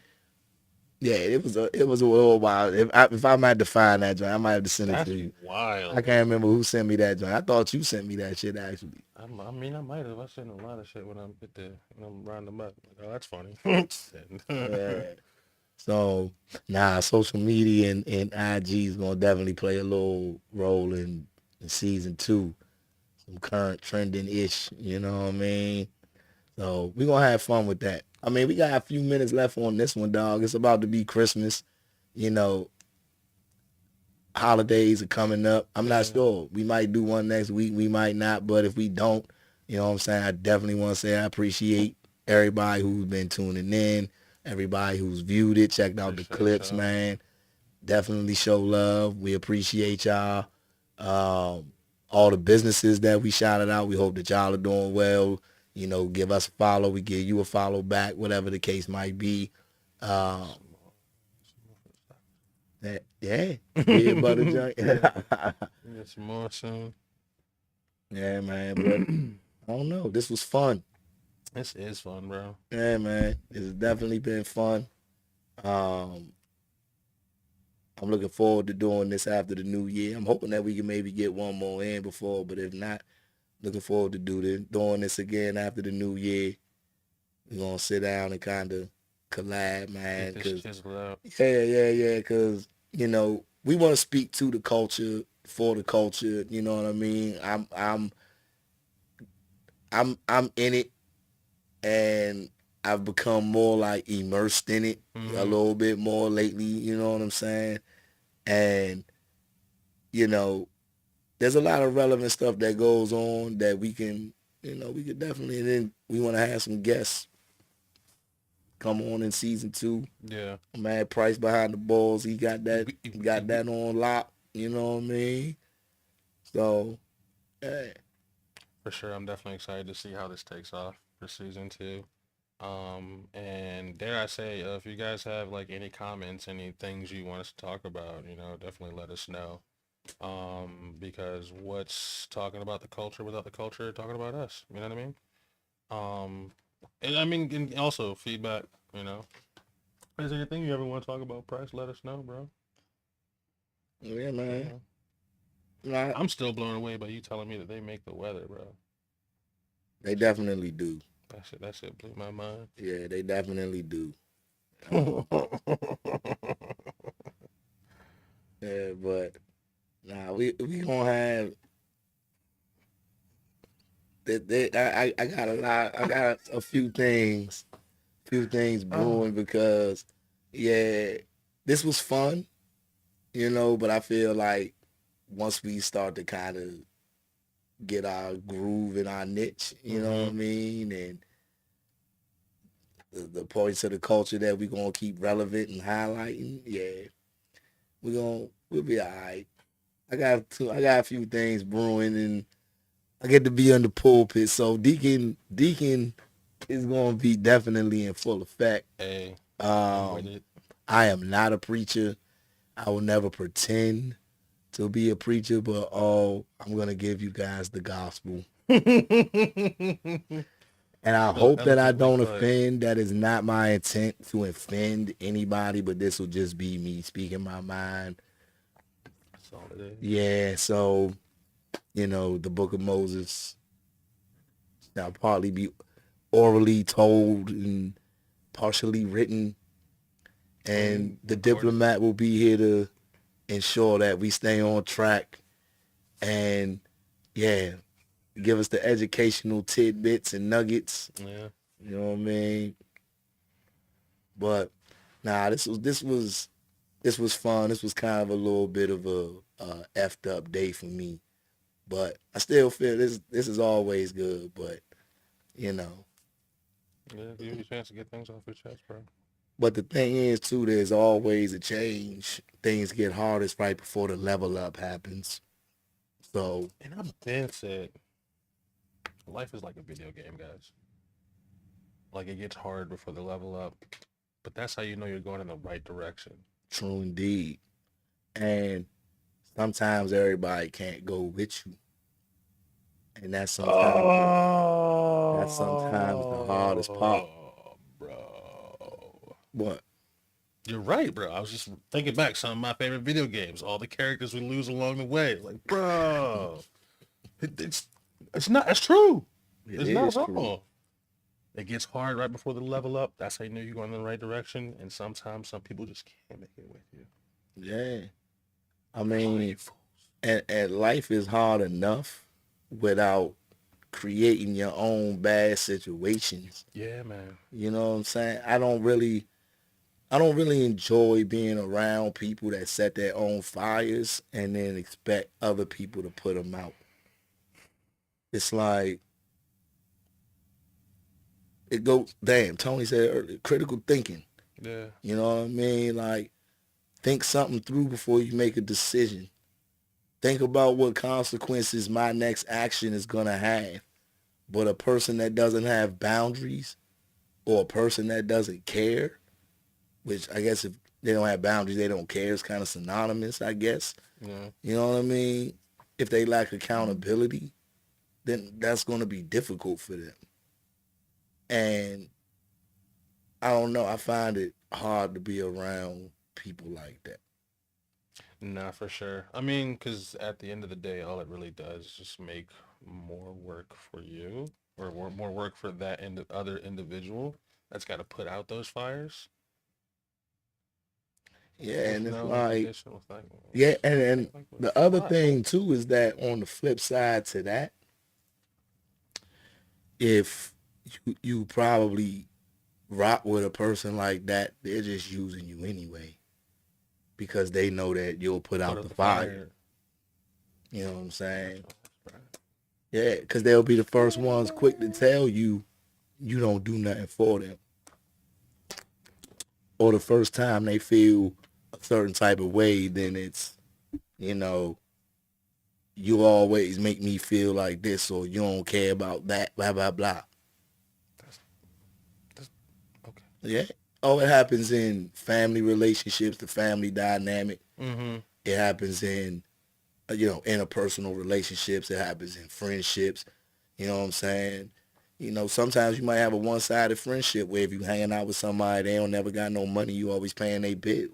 Yeah, it was a little while. If I might define that joint, I might have to send it That's to you. wild. I can't remember who sent me that joint. I thought you sent me that shit actually. I mean, I might have. I sent a lot of shit when I'm at the when I'm round them up. Like, oh, that's funny. Yeah. So social media and IG is gonna definitely play a little role in season 2. Some current trending ish, you know what I mean? So we're gonna have fun with that. I mean, we got a few minutes left on this one, dog. It's about to be Christmas. You know, holidays are coming up. I'm not sure. We might do one next week. We might not. But if we don't, you know what I'm saying? I definitely want to say I appreciate everybody who's been tuning in, everybody who's viewed it, checked out the clips, man. Definitely show love. We appreciate y'all. All the businesses that we shouted out, we hope that y'all are doing well. You know, give us a follow. We give you a follow back, whatever the case might be. Yeah, beer butter joint. Get some more soon. Yeah, man. But I don't know. This was fun. This is fun, bro. Yeah, man. It's definitely been fun. I'm looking forward to doing this after the new year. I'm hoping that we can maybe get one more in before, but if not, looking forward to doing this again after the new year. We're gonna sit down and kind of collab, man. Cause you know we want to speak to the culture, for the culture. You know what I mean? I'm in it, and I've become more like immersed in it a little bit more lately. You know what I'm saying? And you know, there's a lot of relevant stuff that goes on that we can, we could definitely. And then we want to have some guests come on in season 2. Yeah. Man, Price behind the balls. He got that on lock. You know what I mean? So, hey. For sure, I'm definitely excited to see how this takes off for season 2. And dare I say, if you guys have like any comments, any things you want us to talk about, definitely let us know. Because what's talking about the culture without the culture talking about us? You know what I mean? And I mean, and also feedback. Is there anything you ever want to talk about, Price? Let us know, bro. Yeah, man. I'm still blown away by you telling me that they make the weather, bro. They definitely do. That shit blew my mind. Yeah, they definitely do. Yeah, but we gonna have. I got a lot. I got a few things brewing because, yeah, this was fun, but I feel like once we start to kind of get our groove in our niche, you know what I mean, and the points of the culture that we're gonna keep relevant and highlighting, yeah, we'll be all right. I got a few things brewing, and I get to be on the pulpit, so Deakkon is gonna be definitely in full effect. Hey, I am not a preacher. I will never pretend to be a preacher, but I'm gonna give you guys the gospel. And I hope that I don't offend. That is not my intent to offend anybody, but this will just be me speaking my mind. That's all it is. Yeah, so, the book of Moses now partly be orally told and partially written. And the Diplomat will be here to ensure that we stay on track and, yeah, give us the educational tidbits and nuggets. Yeah. You know what I mean? But this was fun. This was kind of a little bit of a effed up day for me. But I still feel this is always good, but Yeah, give you a chance to get things off your chest, bro. But the thing is, too, there's always a change. Things get hardest right before the level up happens. So, And I've been said, life is like a video game, guys. Like it gets hard before the level up, but that's how you know you're going in the right direction. true indeed. And sometimes everybody can't go with you. And that's sometimes the hardest part. Bro. But You're right, bro. I was just thinking back some of my favorite video games, all the characters we lose along the way. Like, bro, it's not. It's true. it It's not is true. wrong. It gets hard right before the level up. That's how you know you're going in the right direction. And sometimes some people just can't make it with you. Yeah. I Oh, mean, you fools. and life is hard enough without creating your own bad situations. Yeah, man. You know what I'm saying? I don't really enjoy being around people that set their own fires and then expect other people to put them out. It's like it goes. Damn, Tony said earlier, critical thinking. Yeah. You know what I mean? Like think something through before you make a decision. Think about what consequences my next action is gonna have. But a person that doesn't have boundaries or a person that doesn't care, which I guess if they don't have boundaries, they don't care. It's kind of synonymous, I guess. Yeah. You know what I mean? If they lack accountability, then that's going to be difficult for them. And I don't know. I find it hard to be around people like that. Nah, for sure. I mean, because at the end of the day, all it really does is just make more work for you or more work for that other individual that's got to put out those fires Yeah, with and it's no like, additional thing. yeah, and Like, the other why? thing too is that on the flip side to that, if you probably rock with a person like that, they're just using you anyway because they know that you'll put Put out up the the fire. fire. You know what I'm saying? Right. Yeah, because they'll be the first ones quick to tell you you don't do nothing for them. Or the first time they feel a certain type of way, then it's, you know, you always make me feel like this or you don't care about that, blah, blah, blah. That's, that's okay. Yeah. Oh, it happens in family relationships, the family dynamic. Mm-hmm. It happens in, interpersonal relationships. It happens in friendships. You know what I'm saying? Sometimes you might have a one-sided friendship where if you hanging out with somebody, they don't never got no money, you always paying their bill.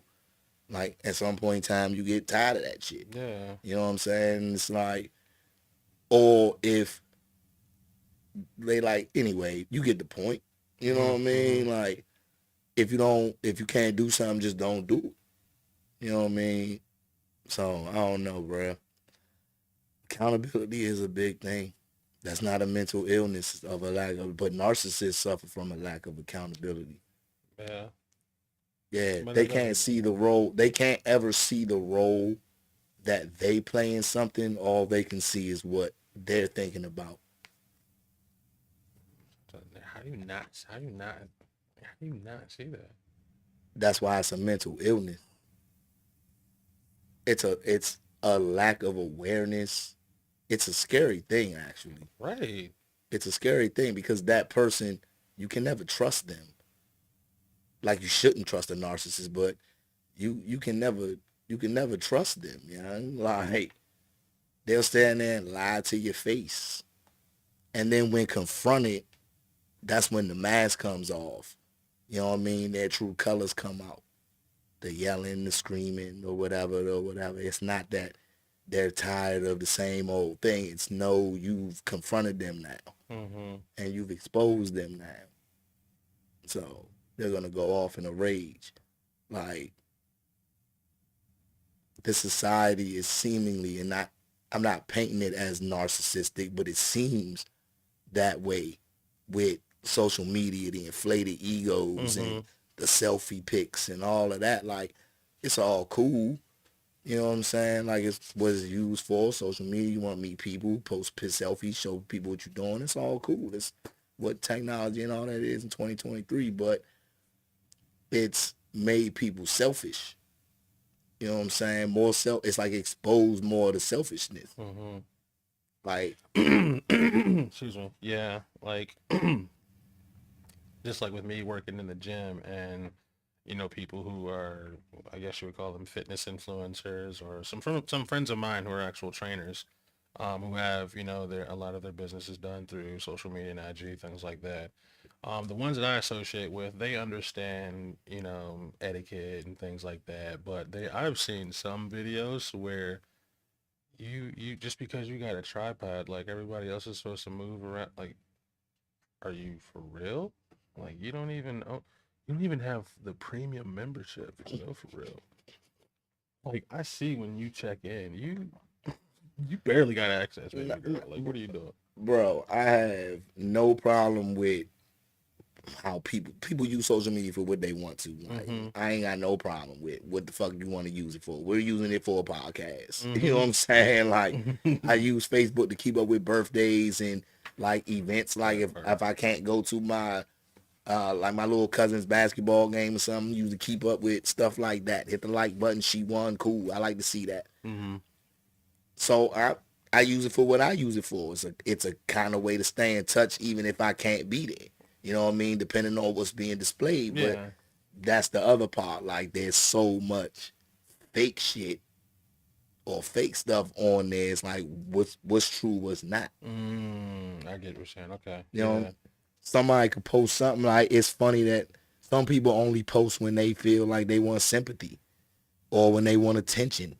Like at some point in time, you get tired of that shit. Yeah. You know what I'm saying? It's like, or if they like, anyway, you get the point. You know what I Mm-hmm. mean? Like, if you can't do something, just don't do it. You know what I mean? So I don't know, bro. Accountability is a big thing. That's not a mental illness of a lack of, but narcissists suffer from a lack of accountability. Yeah. Yeah, But they that can't doesn't. see the role. They can't ever see the role that they play in something. All they can see is what they're thinking about. How do you not? How do you not? How do you not see that? That's why it's a mental illness. It's a lack of awareness. It's a scary thing, actually. Right. It's a scary thing because that person, you can never trust them. Like you shouldn't trust a narcissist, but you can never trust them. You know, like they'll stand there and lie to your face, and then when confronted, that's when the mask comes off. You know what I mean? Their true colors come out. The yelling, the screaming, or whatever, or whatever. It's not that they're tired of the same old thing. It's no, you've confronted them now, Mm-hmm. and you've exposed them now. So they're gonna go off in a rage. Like this society is seemingly, and not, I'm not painting it as narcissistic, but it seems that way with social media, the inflated egos Mm-hmm. and the selfie pics and all of that. Like it's all cool. You know what I'm saying? Like it's what it's used for. Social media, you want to meet people, post piss selfies, show people what you're doing. It's all cool. It's what technology and all that is in 2023. But it's made people selfish. You know what I'm saying? More it's like exposed more of the selfishness. Mm-hmm. Like, Excuse me. Yeah, like just like with me working in the gym and people who are, I guess you would call them fitness influencers, or some friends of mine who are actual trainers, who have a lot of their business is done through social media and IG, things like that. The ones that I associate with, they understand etiquette and things like that, but I've seen some videos where you just because you got a tripod, like everybody else is supposed to move around. Like, are you for real? Like, you don't even have the premium membership, for real. Like, I see when you check in, you barely got access, baby girl. Like, what are you doing? bro, I have no problem with how people use social media for what they want to. Like, Mm-hmm. I ain't got no problem with what the fuck you want to use it for. We're using it for a podcast. You know Mm-hmm. what I'm saying? Like, I use Facebook to keep up with birthdays and like events. Like, if I can't go to my like my little cousin's basketball game or something, use to keep up with stuff like that. Hit the like button. She won. Cool. I like to see that. Mm-hmm. So I use it for what I use it for. It's a kind of way to stay in touch even if I can't be there. You know what I mean? Depending on what's being displayed. But Yeah. that's the other part. Like, there's so much fake shit or fake stuff on there. It's like what's true, what's not. I get what you're saying. Okay. You know, Yeah. somebody could post something like, it's funny that some people only post when they feel like they want sympathy or when they want attention.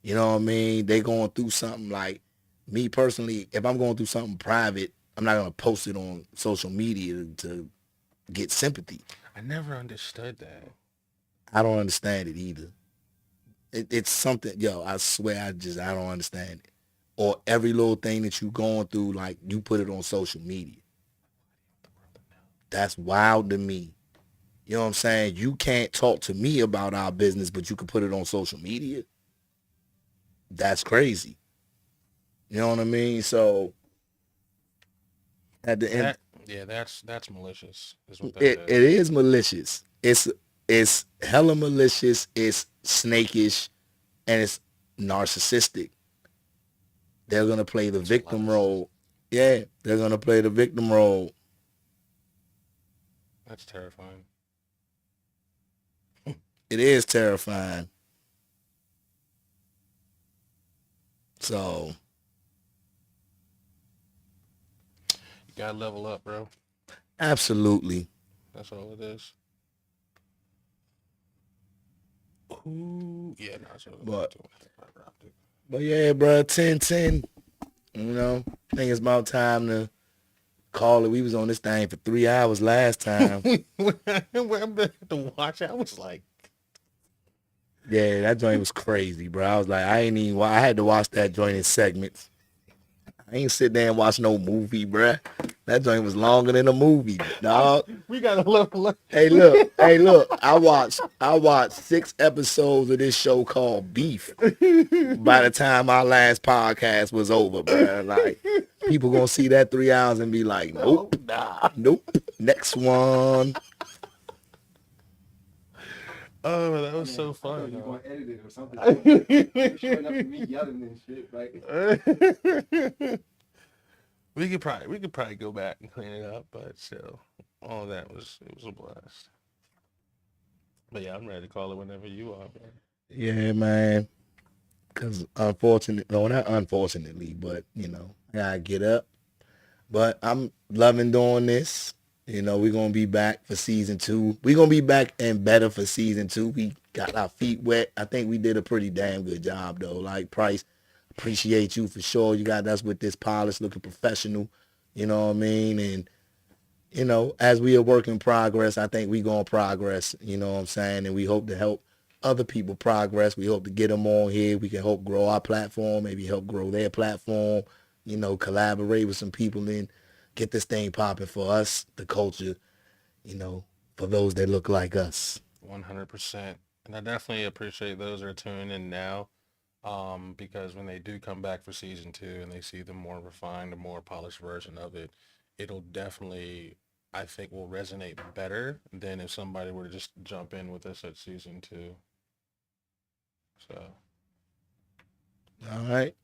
You know what I mean? They going through something. Like, me personally, if I'm going through something private, I'm not gonna post it on social media to get sympathy. I never understood that. I don't understand it either. It's something, yo, I swear, I don't understand it. Or every little thing that you going through, like, you put it on social media. That's wild to me. You know what I'm saying? You can't talk to me about our business, but you can put it on social media. That's crazy. You know what I mean? So at the end, That yeah, that's malicious, is what that it is. is malicious. It's hella malicious. It's snakish, and it's narcissistic. They're gonna play the It's a lot victim of stuff. role. Yeah, they're gonna play the victim role. That's terrifying. It is terrifying. So You gotta level up, bro. absolutely. That's all it is. Ooh, yeah, no, so But too much fiber optic. but yeah, bro, 10-10. You know, I think it's about time to call it. We was on this thing for 3 hours last time. When I'm back to watch, I was like, Yeah, that joint was crazy, bro. I was like, I ain't even. I had to watch that joint in segments. I ain't sit there and watch no movie, bro. That joint was longer than a movie, dog. we gotta level up. Hey, look. I watched 6 episodes of this show called Beef. By the time our last podcast was over, bro, like, people gonna see that 3 hours and be like, Oh, nope, nah. nope. Next one. Oh, that I was mean, so I thought funny. you were Dog. going to edit it or something. You're showing up to me yelling and shit. Like, we could probably go back and clean it up, but still, all of that was a blast. But yeah, I'm ready to call it whenever you are, man. Yeah, man. Cause unfortunately, no, not unfortunately, but I gotta get up. But I'm loving doing this. We're gonna be back for season 2. We're gonna be back and better for season 2. We got our feet wet. I think we did a pretty damn good job though. Like, Price, appreciate you for sure. You got us with this polish looking professional. You know what I mean? And as we are work in progress, I think we going to progress, you know what I'm saying? And we hope to help other people progress. We hope to get them on here. We can help grow our platform, maybe help grow their platform, collaborate with some people and get this thing popping for us, the culture, you know, for those that look like us. 100%. And I definitely appreciate those that are tuning in now. Because when they do come back for season 2 and they see the more refined, the more polished version of it, it'll definitely I think will resonate better than if somebody were to just jump in with us at season 2. So All right.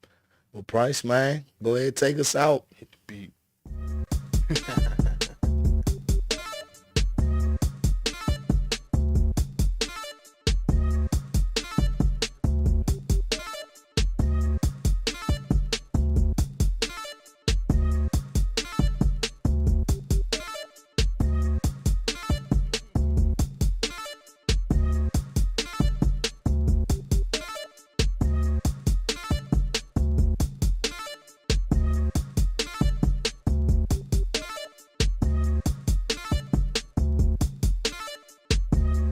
Well, Price, man, go ahead, take us out. hit the beat.